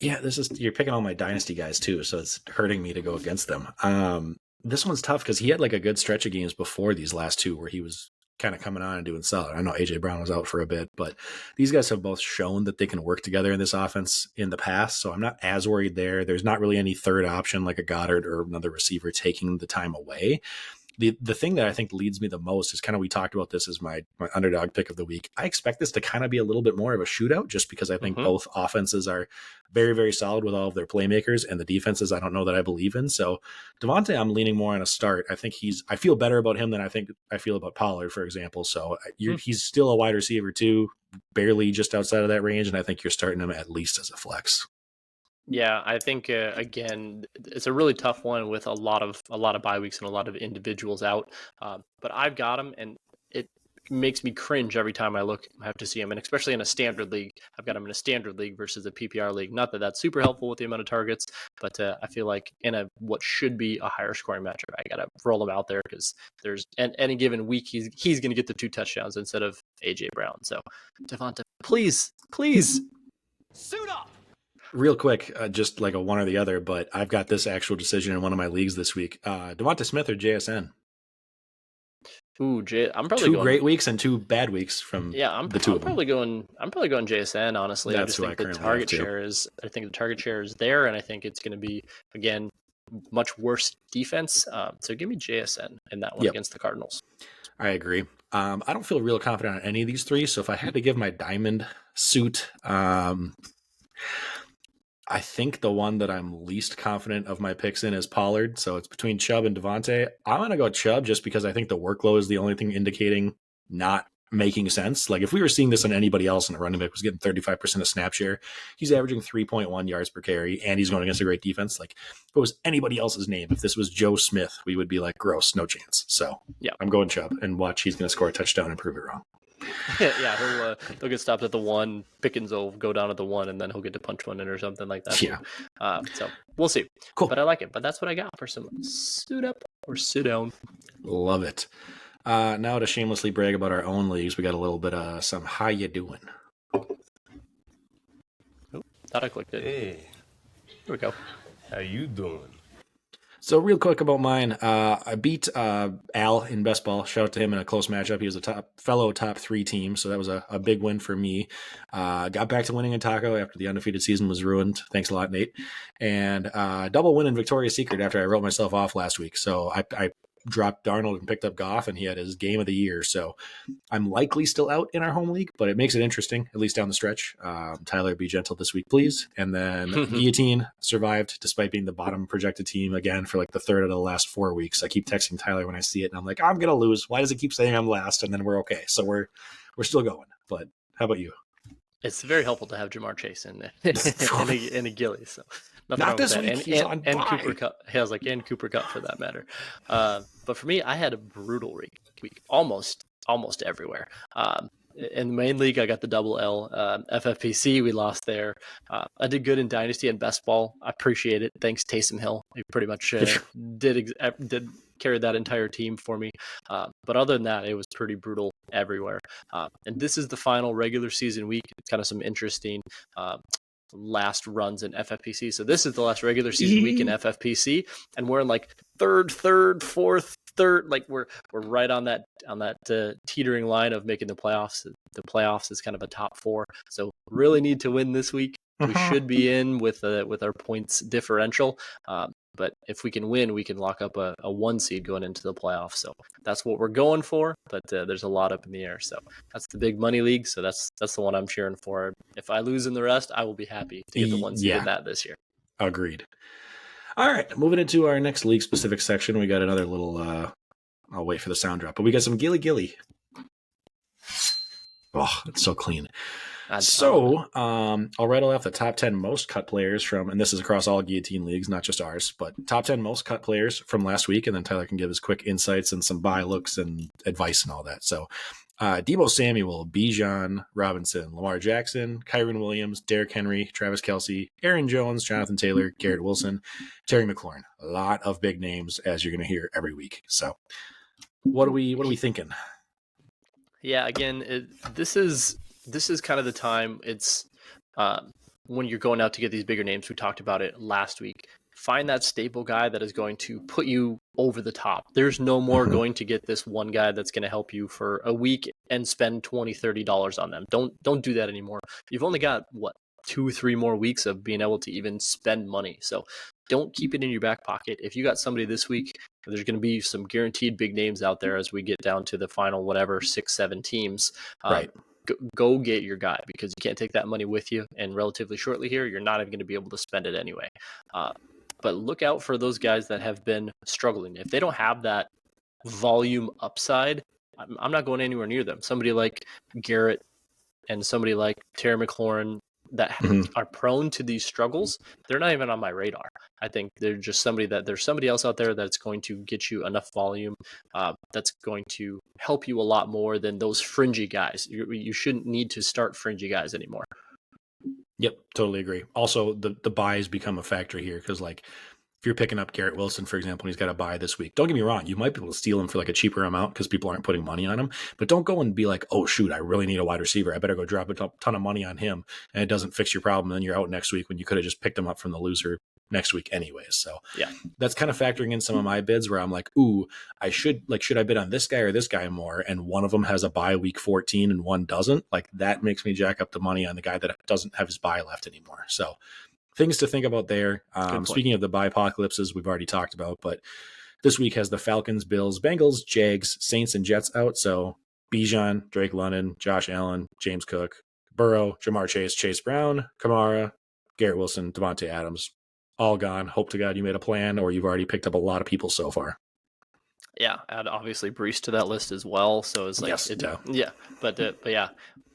Yeah, you're picking all my Dynasty guys too, so it's hurting me to go against them. This one's tough because he had like a good stretch of games before these last 2 where he was kind of coming on and doing solid. I know AJ Brown was out for a bit, but these guys have both shown that they can work together in this offense in the past. So I'm not as worried there. There's not really any third option like a Goddard or another receiver taking the time away. The thing that I think leads me the most is kind of, we talked about this as my underdog pick of the week. I expect this to kind of be a little bit more of a shootout just because I think both offenses are very, very solid with all of their playmakers, and the defenses I don't know that I believe in. So Devontae, I'm leaning more on a start. I feel better about him than I feel about Pollard, for example. So he's still a wide receiver too, barely just outside of that range. And I think you're starting him at least as a flex. Yeah, I think again, it's a really tough one with a lot of bye weeks and a lot of individuals out. But I've got him, and it makes me cringe every time I have to see him, and especially in a standard league. I've got him in a standard league versus a PPR league. Not that that's super helpful with the amount of targets, but I feel like in what should be a higher scoring matchup, I gotta roll him out there because there's any given week he's going to get the 2 touchdowns instead of AJ Brown. So Devonta, please Suit up! Real quick, just like a one or the other, but I've got this actual decision in one of my leagues this week. Devonta Smith or JSN? Ooh, I'm probably 2 great weeks and 2 bad weeks from the 2 I'm of them. probably going JSN, honestly. That's I think the target share is there, and I think it's going to be, again, much worse defense. So give me JSN in that one against the Cardinals. I agree. I don't feel real confident on any of these 3, so if I had to give my diamond suit, I think the one that I'm least confident of my picks in is Pollard. So it's between Chubb and Devontae. I'm going to go Chubb just because I think the workload is the only thing indicating not making sense. Like if we were seeing this on anybody else and a running back was getting 35% of snap share, he's averaging 3.1 yards per carry and he's going against a great defense. Like if it was anybody else's name, if this was Joe Smith, we would be like, gross, no chance. So yeah, I'm going Chubb and watch. He's going to score a touchdown and prove it wrong. Yeah, he'll get stopped at the 1. Pickens will go down at the 1, and then he'll get to punch one in or something like that. Yeah. So we'll see. Cool. But I like it. But that's what I got for some suit up or sit down. Love it. Now to shamelessly brag about our own leagues, we got a little bit of some how you doing. Oh, thought I clicked it. Hey, Here we go. how you doing? So real quick about mine, I beat Al in best ball. Shout out to him in a close matchup. He was a fellow top 3 team, so that was a big win for me. Got back to winning in Taco after the undefeated season was ruined. Thanks a lot, Nate. And double win in Victoria's Secret after I wrote myself off last week. So I dropped Darnold and picked up Goff, and he had his game of the year. So I'm likely still out in our home league, but it makes it interesting, at least down the stretch. Tyler, be gentle this week, please. And then Guillotine survived despite being the bottom projected team again for like the third of the last 4 weeks. I keep texting Tyler when I see it, and I'm like, I'm going to lose. Why does it keep saying I'm last? And then we're okay. So we're still going. But how about you? It's very helpful to have Jamar Chase in a Gilly. So not this week. He's on and bye. Cooper Kupp. He has and Cooper Kupp for that matter. But for me, I had a brutal week, almost everywhere. In the main league, I got the double L. FFPC, we lost there. I did good in Dynasty and Best Ball. I appreciate it. Thanks, Taysom Hill. He pretty much did carry that entire team for me. But other than that, it was pretty brutal everywhere. And this is the final regular season week. It's kind of some interesting last runs in FFPC. So this is the last regular season week in FFPC, and we're in like third, fourth, third. Like we're right on that teetering line of making the playoffs. The playoffs is kind of a top 4. So really need to win this week. We should be in with our points differential. But if we can win, we can lock up a 1 seed going into the playoffs. So that's what we're going for. But there's a lot up in the air. So that's the big money league. So that's the one I'm cheering for. If I lose in the rest, I will be happy to get the 1 seed in that this year. Agreed. All right, moving into our next league specific section, we got another little. I'll wait for the sound drop, but we got some Gilly. Oh, it's so clean. So, I'll rattle off the top 10 most cut players from, and this is across all Guillotine leagues, not just ours, but top 10 most cut players from last week, and then Tyler can give his quick insights and some buy looks and advice and all that. So, Deebo Samuel, Bijan Robinson, Lamar Jackson, Kyron Williams, Derrick Henry, Travis Kelce, Aaron Jones, Jonathan Taylor, Garrett Wilson, Terry McLaurin. A lot of big names, as you're going to hear every week. So, what are we thinking? Yeah, again, this is kind of the time. It's when you're going out to get these bigger names. We talked about it last week. Find that staple guy that is going to put you over the top. There's no more going to get this one guy that's going to help you for a week and spend $20, $30 on them. Don't do that anymore. You've only got 2-3 more weeks of being able to even spend money. So don't keep it in your back pocket. If you got somebody this week, there's going to be some guaranteed big names out there as we get down to the final 6-7 teams. Right. Go get your guy, because you can't take that money with you. And relatively shortly here, you're not even going to be able to spend it anyway. But look out for those guys that have been struggling. If they don't have that volume upside, I'm not going anywhere near them. Somebody like Garrett and somebody like Terry McLaurin that are prone to these struggles, they're not even on my radar. I think they're just there's somebody else out there that's going to get you enough volume, that's going to help you a lot more than those fringy guys. You shouldn't need to start fringy guys anymore. Yep, totally agree. Also, the buys become a factor here because, like, if you're picking up Garrett Wilson, for example, and he's got a buy this week, don't get me wrong, you might be able to steal him for like a cheaper amount because people aren't putting money on him. But don't go and be like, oh, shoot, I really need a wide receiver. I better go drop a ton of money on him, and it doesn't fix your problem. And then you're out next week when you could have just picked him up from the loser next week anyways. So yeah, that's kind of factoring in some of my bids where I'm like, ooh, should I bid on this guy or this guy more? And one of them has a bye week 14 and one doesn't. Like, that makes me jack up the money on the guy that doesn't have his bye left anymore. So things to think about there. Speaking of the bye apocalypses, we've already talked about, but this week has the Falcons, Bills, Bengals, Jags, Saints, and Jets out. So Bijan, Drake London, Josh Allen, James Cook, Burrow, Jamar Chase, Chase Brown, Kamara, Garrett Wilson, Devontae Adams, all gone. Hope to God you made a plan, or you've already picked up a lot of people so far. Yeah, add obviously Brees to that list as well. So it's like, Yes, but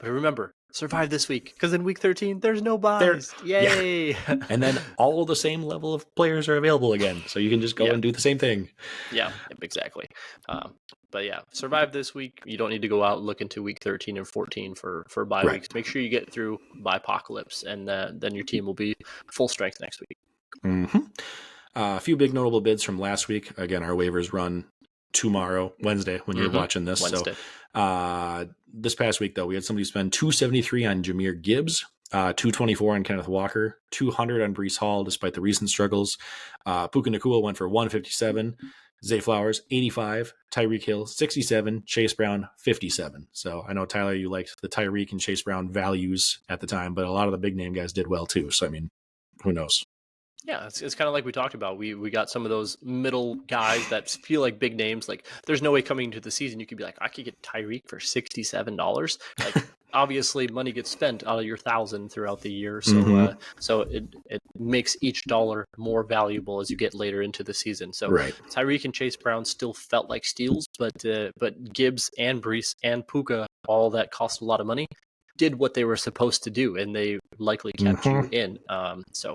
remember, survive this week because in week 13 there's no There, buys. Yay! and then all the same level of players are available again, so you can just go and do the same thing. Yeah, exactly. But yeah, survive this week. You don't need to go out and look into week 13 and 14 for bye weeks. Make sure you get through bye apocalypse, and then your team will be full strength next week. Mm-hmm. A few big notable bids from last week. Again, our waivers run tomorrow, Wednesday, when you're watching this. Wednesday. So this past week, though, we had somebody spend $273 on Jahmyr Gibbs, $224 on Kenneth Walker, $200 on Breece Hall, despite the recent struggles. Puka Nacua went for $157. Zay Flowers, $85. Tyreek Hill, $67. Chase Brown, $57. So I know, Tyler, you liked the Tyreek and Chase Brown values at the time, but a lot of the big name guys did well too. So, I mean, who knows? Yeah, it's kind of like we talked about. We got some of those middle guys that feel like big names. Like, there's no way coming into the season you could be like, I could get Tyreek for $67. Like, obviously, money gets spent out of your $1,000 throughout the year, so so it makes each dollar more valuable as you get later into the season. So Tyreek and Chase Brown still felt like steals, but Gibbs and Breece and Puka, all that cost a lot of money, did what they were supposed to do, and they likely kept you in. So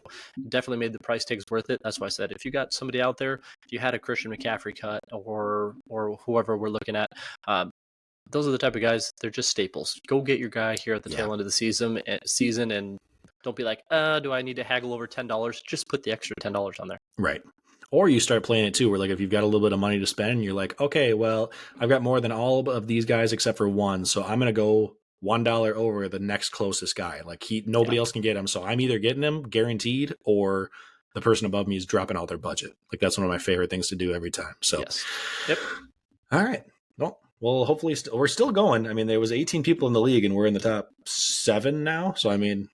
definitely made the price tags worth it. That's why I said, if you got somebody out there, if you had a Christian McCaffrey cut or whoever we're looking at, those are the type of guys, they're just staples. Go get your guy here at the tail end of the season, and don't be like, do I need to haggle over $10? Just put the extra $10 on there. Right. Or you start playing it too, where like if you've got a little bit of money to spend, you're like, okay, well, I've got more than all of these guys except for one, so I'm going to go $1 over the next closest guy. Like nobody else can get him. So I'm either getting him guaranteed or the person above me is dropping all their budget. Like, that's one of my favorite things to do every time. So, Yep. All right. Well, hopefully we're still going. I mean, there was 18 people in the league and we're in the top 7 now. So, I mean,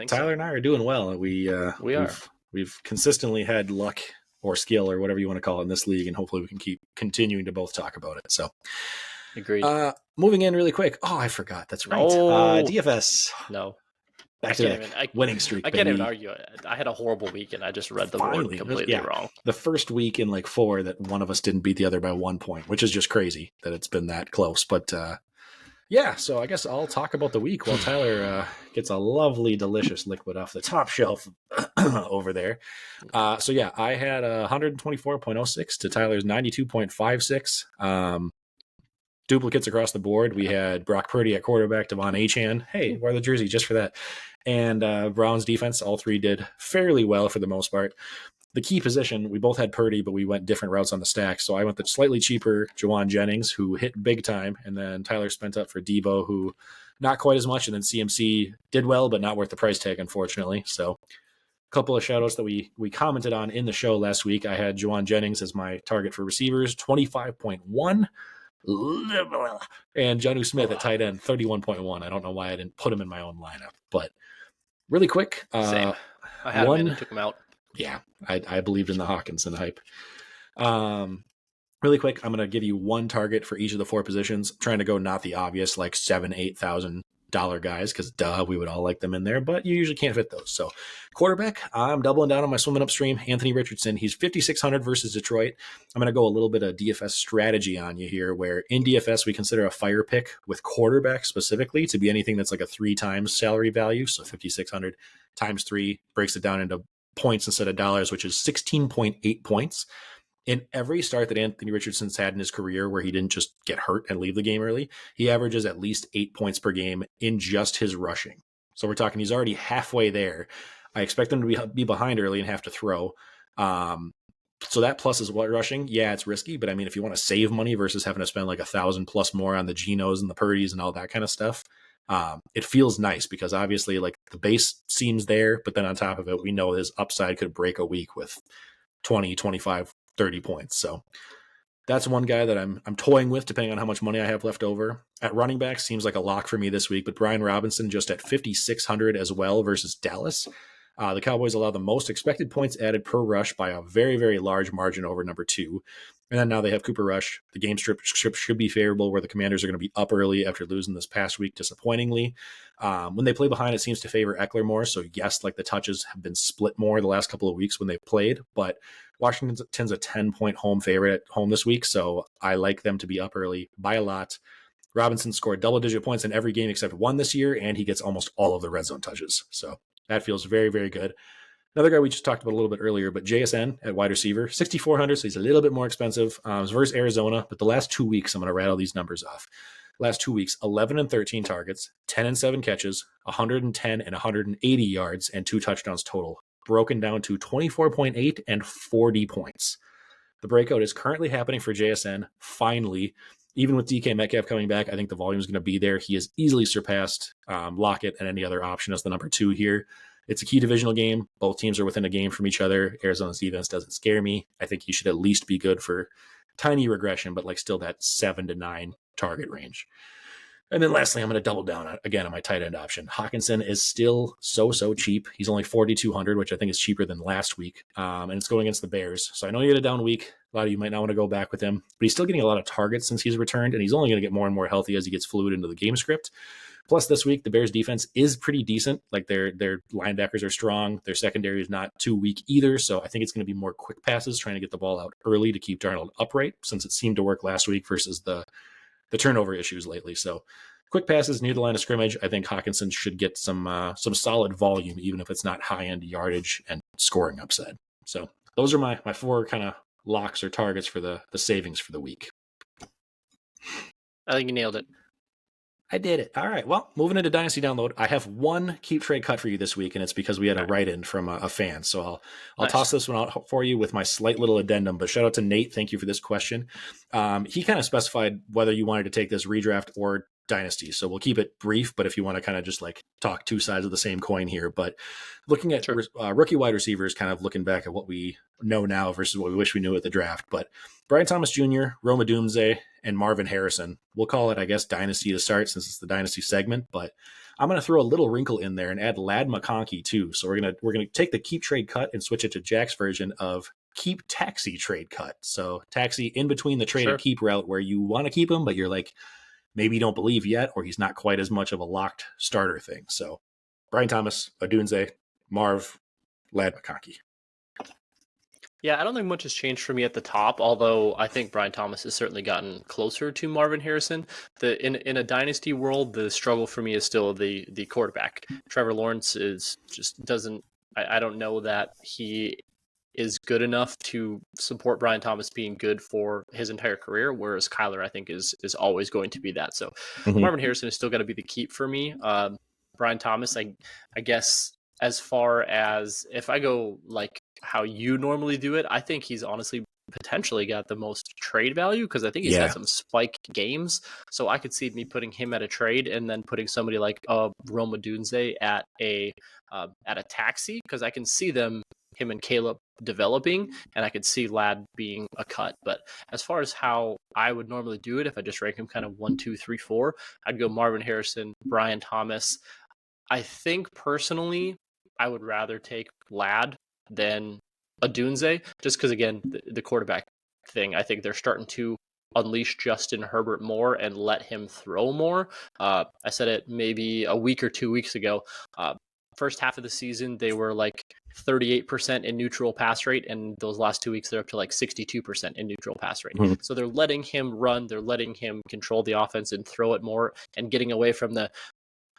Tyler and I are doing well. We've consistently had luck or skill or whatever you want to call it in this league. And hopefully we can keep continuing to both talk about it. So, agreed. Moving in really quick. Oh, I forgot. That's right. DFS. No. Back to the winning streak. I can't even argue. I had a horrible week and I just read the board completely wrong. The first week in like 4 that one of us didn't beat the other by 1 point, which is just crazy that it's been that close. But so I guess I'll talk about the week while Tyler gets a lovely, delicious liquid off the top shelf over there. I had 124.06 to Tyler's 92.56. Duplicates across the board. We had Brock Purdy at quarterback, Devon Achane. Hey, wear the jersey just for that. And Browns defense, all 3 did fairly well for the most part. The key position, we both had Purdy, but we went different routes on the stack. So I went the slightly cheaper Jawan Jennings, who hit big time. And then Tyler spent up for Debo, who not quite as much. And then CMC did well, but not worth the price tag, unfortunately. So a couple of shout outs that we commented on in the show last week. I had Jawan Jennings as my target for receivers, 25.1. And Jonnu Smith at tight end, 31.1. I don't know why I didn't put him in my own lineup, but really quick. Same. I had him in and took him out. Yeah, I believed in the Hawkinson hype. Really quick, I'm going to give you one target for each of the 4 positions. I'm trying to go not the obvious, like $7,000-$8,000 guys, because we would all like them in there, but you usually can't fit those. So quarterback, I'm doubling down on my Swimming Upstream, Anthony Richardson. He's 5,600 versus Detroit. I'm going to go a little bit of DFS strategy on you here, where in DFS we consider a fire pick with quarterback specifically to be anything that's like a 3 times salary value. So 5,600 times 3 breaks it down into points instead of dollars, which is 16.8 points. In every start that Anthony Richardson's had in his career where he didn't just get hurt and leave the game early, he averages at least 8 points per game in just his rushing. So we're talking he's already halfway there. I expect him to be behind early and have to throw. So that plus is what rushing. Yeah, it's risky, but I mean, if you want to save money versus having to spend like $1,000 plus more on the Genos and the Purdy's and all that kind of stuff, it feels nice because obviously like the base seems there, but then on top of it, we know his upside could break a week with 20, 25, 30 points. So that's one guy that I'm toying with depending on how much money I have left over. At running back seems like a lock for me this week, but Brian Robinson just at 5,600 as well versus Dallas. The Cowboys allow the most expected points added per rush by a very, very large margin over number 2. And then now they have Cooper Rush. The game script should be favorable where the Commanders are going to be up early after losing this past week, disappointingly. When they play behind, it seems to favor Eckler more. So yes, like the touches have been split more the last couple of weeks when they've played, but Washington's a 10-point home favorite at home this week. So I like them to be up early by a lot. Robinson scored double-digit points in every game except one this year, and he gets almost all of the red zone touches. So that feels very, very good. Another guy we just talked about a little bit earlier, but JSN at wide receiver, 6,400, so he's a little bit more expensive. It's versus Arizona, but the last 2 weeks, I'm going to rattle these numbers off. Last 2 weeks, 11 and 13 targets, 10 and 7 catches, 110 and 180 yards, and 2 touchdowns total, broken down to 24.8 and 40 points. The breakout is currently happening for JSN, finally. Even with DK Metcalf coming back, I think the volume is going to be there. He has easily surpassed Lockett and any other option as the number 2 here. It's a key divisional game. Both teams are within a game from each other. Arizona's defense doesn't scare me. I think he should at least be good for tiny regression, but like still that 7 to 9 target range. And then lastly, I'm going to double down again on my tight end option. Hawkinson is still so cheap. He's only 4,200, which I think is cheaper than last week. And it's going against the Bears. So I know you had a down week. A lot of you might not want to go back with him, but he's still getting a lot of targets since he's returned, and he's only going to get more and more healthy as he gets fluid into the game script. Plus, this week, the Bears' defense is pretty decent. Like their linebackers are strong. Their secondary is not too weak either. So I think it's going to be more quick passes, trying to get the ball out early to keep Darnold upright, since it seemed to work last week versus the turnover issues lately. So quick passes near the line of scrimmage. I think Hawkinson should get some solid volume, even if it's not high-end yardage and scoring upside. So those are my 4 kind of locks or targets for the savings for the week. I think you nailed it. I did it. All right. Well, moving into Dynasty Download, I have one keep trade cut for you this week, and it's because we had a write-in from a fan. So I'll toss this one out for you with my slight little addendum. But shout out to Nate. Thank you for this question. He kind of specified whether you wanted to take this redraft or Dynasty. So we'll keep it brief, but if you want to kind of just like talk 2 sides of the same coin here. But looking at rookie wide receivers, kind of looking back at what we know now versus what we wish we knew at the draft. But Brian Thomas Jr., Rome Odunze, and Marvin Harrison. We'll call it, I guess, Dynasty to start since it's the Dynasty segment. But I'm going to throw a little wrinkle in there and add Ladd McConkey too. So we're gonna take the keep trade cut and switch it to Jack's version of keep taxi trade cut. So taxi in between the trade and keep route where you want to keep him, but you're like, maybe you don't believe yet, or he's not quite as much of a locked starter thing. So Brian Thomas, Odunze, Marv, Ladd McConkey. Yeah, I don't think much has changed for me at the top, although I think Brian Thomas has certainly gotten closer to Marvin Harrison. In a dynasty world, the struggle for me is still the quarterback. Trevor Lawrence I don't know that he is good enough to support Brian Thomas being good for his entire career, whereas Kyler, I think, is always going to be that. So Marvin Harrison is still going to be the keep for me. Brian Thomas, I guess, as far as if I go like how you normally do it, I think he's honestly potentially got the most trade value because I think he's had some spike games. So I could see me putting him at a trade and then putting somebody like Rome Odunze at a taxi, because I can see him and Caleb developing, and I could see Ladd being a cut. But as far as how I would normally do it, if I just rank him kind of 1, 2, 3, 4, I'd go Marvin Harrison, Brian Thomas. I think personally, I would rather take Ladd than Odunze, just because, again, the quarterback thing, I think they're starting to unleash Justin Herbert more and let him throw more. I said it maybe a week or 2 weeks ago. First half of the season, they were like 38% in neutral pass rate, and those last 2 weeks, they're up to like 62% in neutral pass rate. So they're letting him run, they're letting him control the offense and throw it more, and getting away from the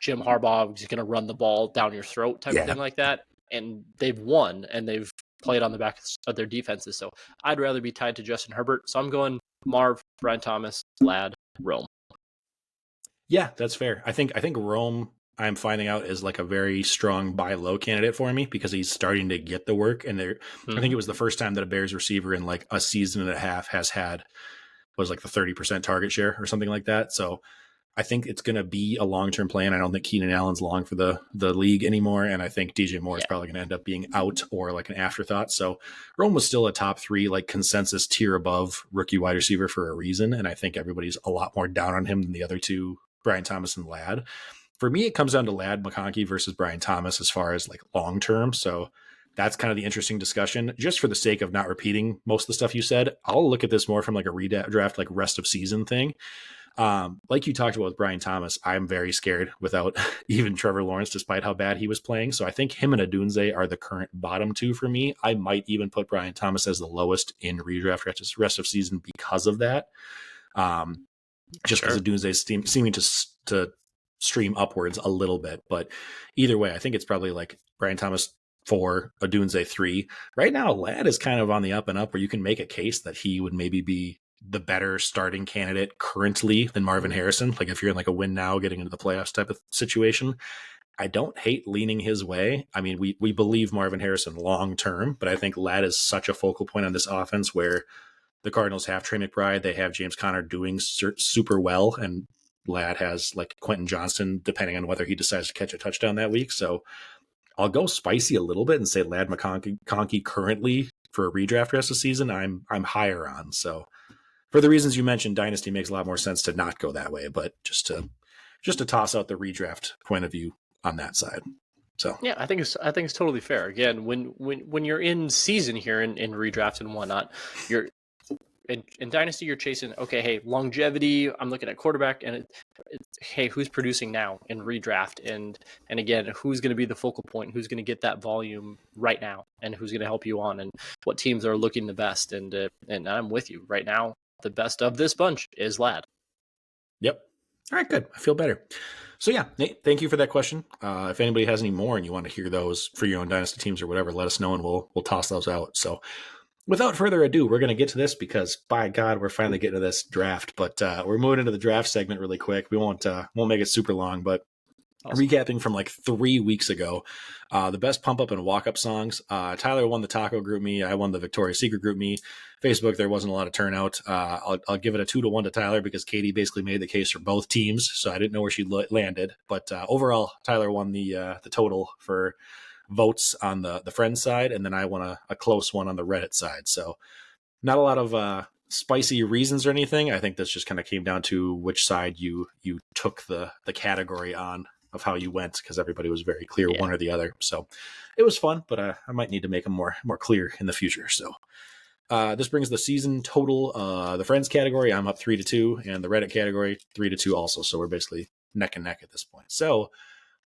Jim Harbaugh is going to run the ball down your throat type of thing like that. And they've won, and they've played on the back of their defenses. So I'd rather be tied to Justin Herbert. So I'm going Marv, Brian Thomas, Ladd, Rome. Yeah, that's fair. I think Rome, I'm finding out, is like a very strong buy low candidate for me because he's starting to get the work. And I think it was the first time that a Bears receiver in like a season and a half was like the 30% target share or something like that. So I think it's going to be a long-term plan. I don't think Keenan Allen's long for the league anymore. And I think DJ Moore is probably going to end up being out or like an afterthought. So Rome was still a top 3, like consensus tier above rookie wide receiver for a reason. And I think everybody's a lot more down on him than the other two, Brian Thomas and Ladd. For me, it comes down to Ladd McConkey versus Brian Thomas as far as like long-term. So that's kind of the interesting discussion. Just for the sake of not repeating most of the stuff you said, I'll look at this more from like a redraft, like rest of season thing. Like you talked about with Brian Thomas, I'm very scared without even Trevor Lawrence, despite how bad he was playing. So I think him and Odunze are the current bottom two for me. I might even put Brian Thomas as the lowest in redraft rest of season because of that. Just because Odunze is seeming to stream upwards a little bit. But either way, I think it's probably like Brian Thomas 4, Odunze 3. Right now, Ladd is kind of on the up and up where you can make a case that he would maybe be the better starting candidate currently than Marvin Harrison. Like if you're in like a win now, getting into the playoffs type of situation, I don't hate leaning his way. I mean, we believe Marvin Harrison long-term, but I think Ladd is such a focal point on this offense where the Cardinals have Trey McBride. They have James Conner doing super well. And Ladd has like Quentin Johnston, depending on whether he decides to catch a touchdown that week. So I'll go spicy a little bit and say Ladd McConkey currently for a redraft rest of the season, I'm higher on. So for the reasons you mentioned, Dynasty makes a lot more sense to not go that way, but just to toss out the redraft point of view on that side. So yeah, I think it's totally fair. Again, when you're in season here in redraft and whatnot, you're in Dynasty, you're chasing, okay, hey, longevity, I'm looking at quarterback, and hey, who's producing now in redraft? And again, who's going to be the focal point? Who's going to get that volume right now? And who's going to help you on? And what teams are looking the best? And I'm with you. Right now, the best of this bunch is Ladd. Yep. All right, good. I feel better. So yeah, Nate, thank you for that question. If anybody has any more and you want to hear those for your own Dynasty teams or whatever, let us know and we'll toss those out. So without further ado, we're going to get to this because, by God, we're finally getting to this draft. But we're moving into the draft segment really quick. We won't make it super long, but awesome. Recapping from like 3 weeks ago, the best pump up and walk up songs. Tyler won the Taco Group Me. I won the Victoria's Secret Group Me. Facebook, there wasn't a lot of turnout. I'll give it a 2-1 to Tyler because Katie basically made the case for both teams, so I didn't know where she landed. But overall, Tyler won the total for votes on the Friends side, and then I won a close one on the Reddit side. So not a lot of spicy reasons or anything. I think this just kind of came down to which side you took the category on of how you went, because everybody was very clear one or the other. So it was fun, but I might need to make them more clear in the future. So this brings the season total, the Friends category, I'm up 3-2, and the Reddit category 3-2 also. So we're basically neck and neck at this point. So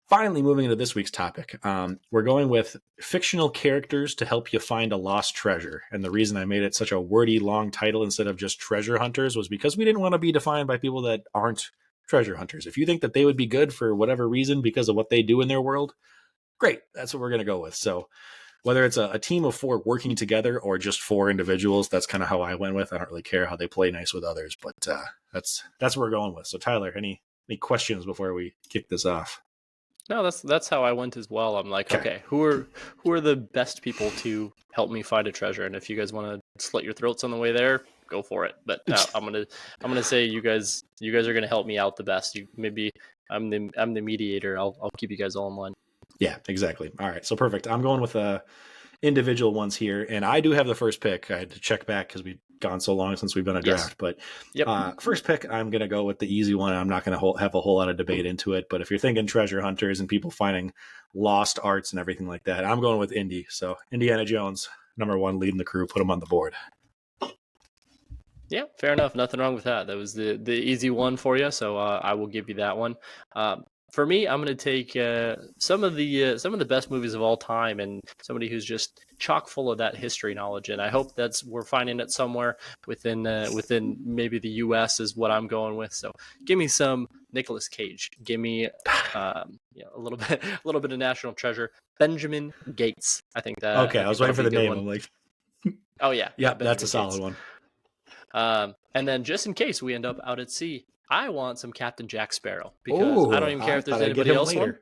finally, moving into this week's topic, we're going with fictional characters to help you find a lost treasure. And the reason I made it such a wordy, long title instead of just treasure hunters was because we didn't want to be defined by people that aren't treasure hunters. If you think that they would be good for whatever reason because of what they do in their world, great. That's what we're going to go with. So whether it's a team of 4 working together or just 4 individuals, that's kind of how I went with. I don't really care how they play nice with others, but that's what we're going with. So Tyler, any questions before we kick this off? No, that's how I went as well. I'm like, okay, who are the best people to help me find a treasure? And if you guys want to slit your throats on the way there, go for it. But I'm gonna say you guys are gonna help me out the best. I'm the mediator. I'll keep you guys all in line. Yeah, exactly. All right, so perfect. I'm going with individual ones here, and I do have the first pick. I had to check back because we've gone so long since we've done a draft. But first pick, I'm going to go with the easy one. I'm not going to have a whole lot of debate into it. But if you're thinking treasure hunters and people finding lost arts and everything like that, I'm going with Indy. So Indiana Jones, number 1, leading the crew. Put him on the board. Yeah, fair enough. Nothing wrong with that. That was the easy one for you. So I will give you that one. For me, I'm going to take some of the best movies of all time and somebody who's just chock full of that history knowledge. And I hope we're finding it somewhere within maybe the U.S. is what I'm going with. So give me some Nicolas Cage. Give me a little bit of national treasure. Benjamin Gates. I think that. Okay, I was waiting for the name. I'm like, oh yeah, that's a solid one. And then just in case we end up out at sea, I want some Captain Jack Sparrow because I don't even care if there's anybody else one,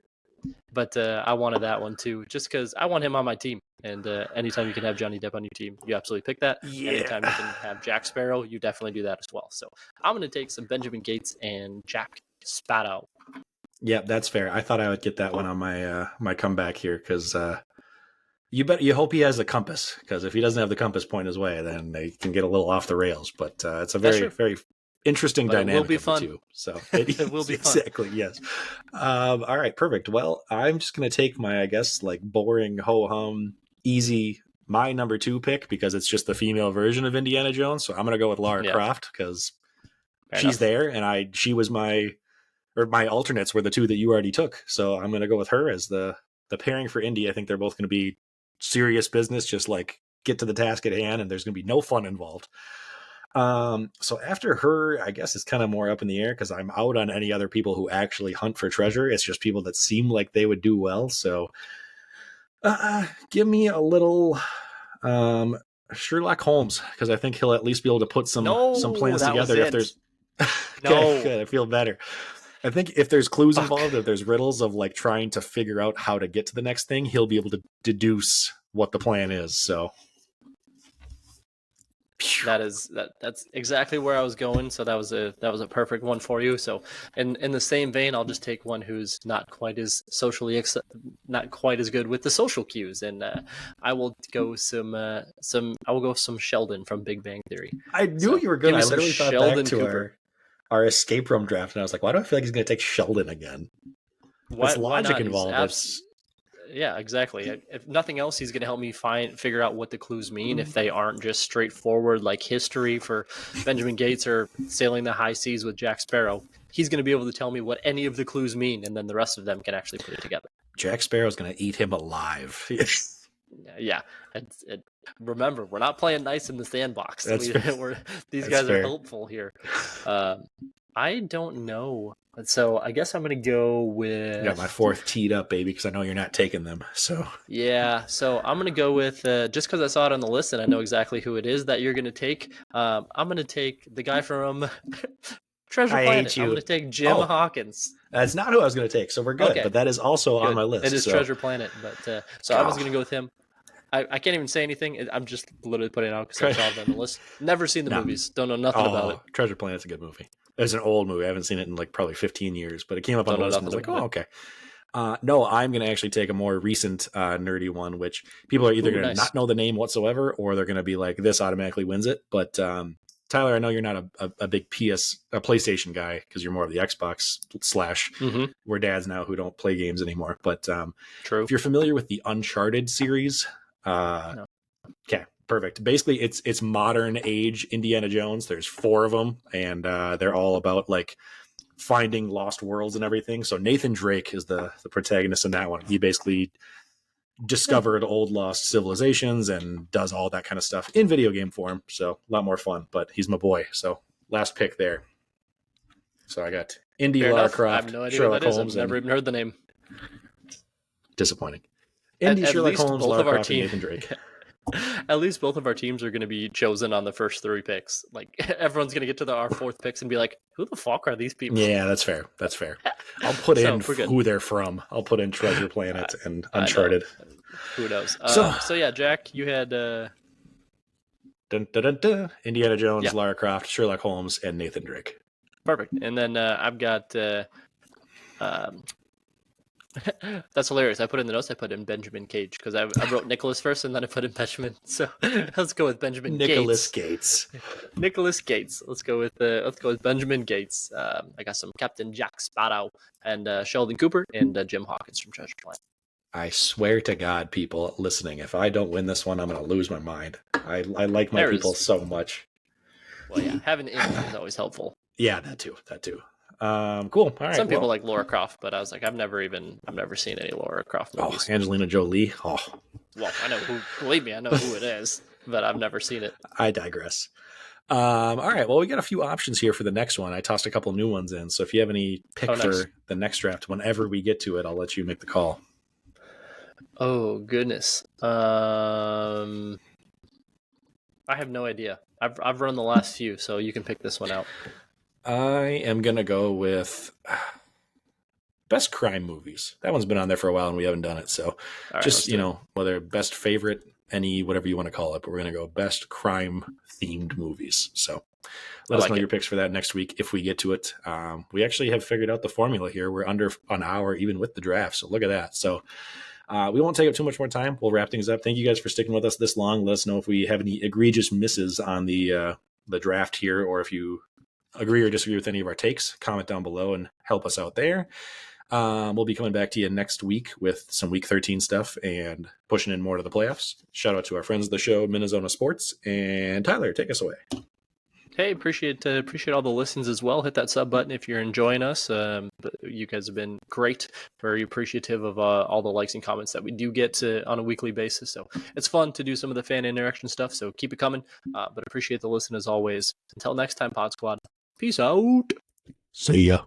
but I wanted that one too, just because I want him on my team. And anytime you can have Johnny Depp on your team, you absolutely pick that. Yeah. Anytime you can have Jack Sparrow, you definitely do that as well. So I'm going to take some Benjamin Gates and Jack Sparrow. Yeah, that's fair. I thought I would get that one on my comeback here because you hope he has a compass, because if he doesn't have the compass point his way, then they can get a little off the rails. But it's a very interesting dynamic. It will be fun. Too, so it will be fun. Exactly. Yes. All right. Perfect. Well, I'm just going to take my, I guess, like boring ho hum easy, my number 2 pick, because it's just the female version of Indiana Jones. So I'm going to go with Lara Croft, because she's there, and she was my alternates were the 2 that you already took. So I'm going to go with her as the pairing for Indy. I think they're both going to be serious business, just like get to the task at hand, and there's going to be no fun involved. So after her, I guess it's kind of more up in the air, because I'm out on any other people who actually hunt for treasure. It's just people that seem like they would do well. So give me a little Sherlock Holmes, because I think he'll at least be able to put some plans together. If there's okay, good, I feel better. I think if there's clues involved, if there's riddles of like trying to figure out how to get to the next thing, he'll be able to deduce what the plan is. So that's exactly where I was going. So that was a perfect one for you. So in the same vein, I'll just take one who's not quite as not quite as good with the social cues, and I will go some Sheldon from Big Bang Theory. I knew you were good. I literally thought back to our escape room draft, and I was like, why do I feel like he's going to take Sheldon again? There's logic involved. Yeah, exactly. If nothing else, he's going to help me figure out what the clues mean, if they aren't just straightforward like history for Benjamin Gates or sailing the high seas with Jack Sparrow. He's going to be able to tell me what any of the clues mean, and then the rest of them can actually put it together. Jack Sparrow's going to eat him alive. Yeah. Remember, we're not playing nice in the sandbox. These That's guys fair. are helpful here. I don't know. So I guess I'm going to go with... I got my 4th teed up, baby, because I know you're not taking them. So yeah, so I'm going to go with, just because I saw it on the list and I know exactly who it is that you're going to take, I'm going to take the guy from Treasure Planet. I'm going to take Jim Hawkins. That's not who I was going to take, so we're good. Okay. But that is also on my list. It is Treasure Planet, but so I was going to go with him. I can't even say anything. I'm just literally putting it out because I saw it on the list. Never seen the movies. Don't know nothing about it. Treasure Planet's a good movie. It's an old movie. I haven't seen it in like probably 15 years, but it came up on the list and I was like, oh, okay. No, I'm going to actually take a more recent nerdy one, which people are either going to not know the name whatsoever, or they're going to be like, this automatically wins it. But Tyler, I know you're not a big PlayStation guy, because you're more of the Xbox / we're dads now who don't play games anymore. But true. If you're familiar with the Uncharted series, no. Okay, perfect. Basically, it's modern age Indiana Jones. There's 4 of them, and they're all about like finding lost worlds and everything. So Nathan Drake is the protagonist in that one. He basically discovered old lost civilizations and does all that kind of stuff in video game form. So a lot more fun, but he's my boy. So last pick there. So I got Indy, Lara Croft, I have no idea Sherlock what that is. Holmes. I've never even heard the name. Disappointing. Indy, Sherlock Holmes, Lara Croft, and Nathan Drake. At least both of our teams are going to be chosen on the first 3 picks. Like everyone's going to get to our 4th picks and be like, "Who the fuck are these people?" Yeah, that's fair. That's fair. I'll put in who they're from. I'll put in Treasure Planet and Uncharted. Who knows? So yeah, Jack, you had Indiana Jones, Lara Croft, Sherlock Holmes, and Nathan Drake. Perfect. And then I've got. That's hilarious. I put in the notes. I put in Benjamin Cage because I wrote Nicholas first, and then I put in Benjamin. So let's go with Benjamin Gates. Nicholas Gates. Let's go with Benjamin Gates. I got some Captain Jack Sparrow and Sheldon Cooper and Jim Hawkins from Treasure Planet. I swear to God, people listening, if I don't win this one, I'm going to lose my mind. I like my people so much. Well, yeah, having Indy is always helpful. Yeah, that too. Cool. All right. Some people like Lara Croft, but I was like, I've never seen any Lara Croft movies. Oh, Angelina Jolie. Oh. Well, I know believe me, I know who it is, but I've never seen it. I digress. All right. Well, we got a few options here for the next one. I tossed a couple new ones in. So if you have any pick for the next draft, whenever we get to it, I'll let you make the call. Oh, goodness. I have no idea. I've run the last few, so you can pick this one out. I am going to go with best crime movies. That one's been on there for a while and we haven't done it. So just, whether best favorite, whatever you want to call it, but we're going to go best crime themed movies. So let us know your picks for that next week if we get to it. We actually have figured out the formula here. We're under an hour even with the draft. So look at that. So we won't take up too much more time. We'll wrap things up. Thank you guys for sticking with us this long. Let us know if we have any egregious misses on the draft here, or if you agree or disagree with any of our takes. Comment down below and help us out there. We'll be coming back to you next week with some Week 13 stuff and pushing in more to the playoffs. Shout out to our friends of the show, MinneZona Sports. And Tyler, take us away. Hey, appreciate all the listens as well. Hit that sub button if you're enjoying us. You guys have been great. Very appreciative of all the likes and comments that we do get on a weekly basis. So it's fun to do some of the fan interaction stuff. So keep it coming. But appreciate the listen as always. Until next time, Pod Squad. Peace out. See ya.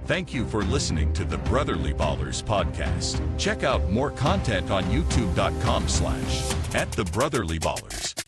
Thank you for listening to the Brotherly Ballers podcast. Check out more content on youtube.com/@thebrotherlyballers.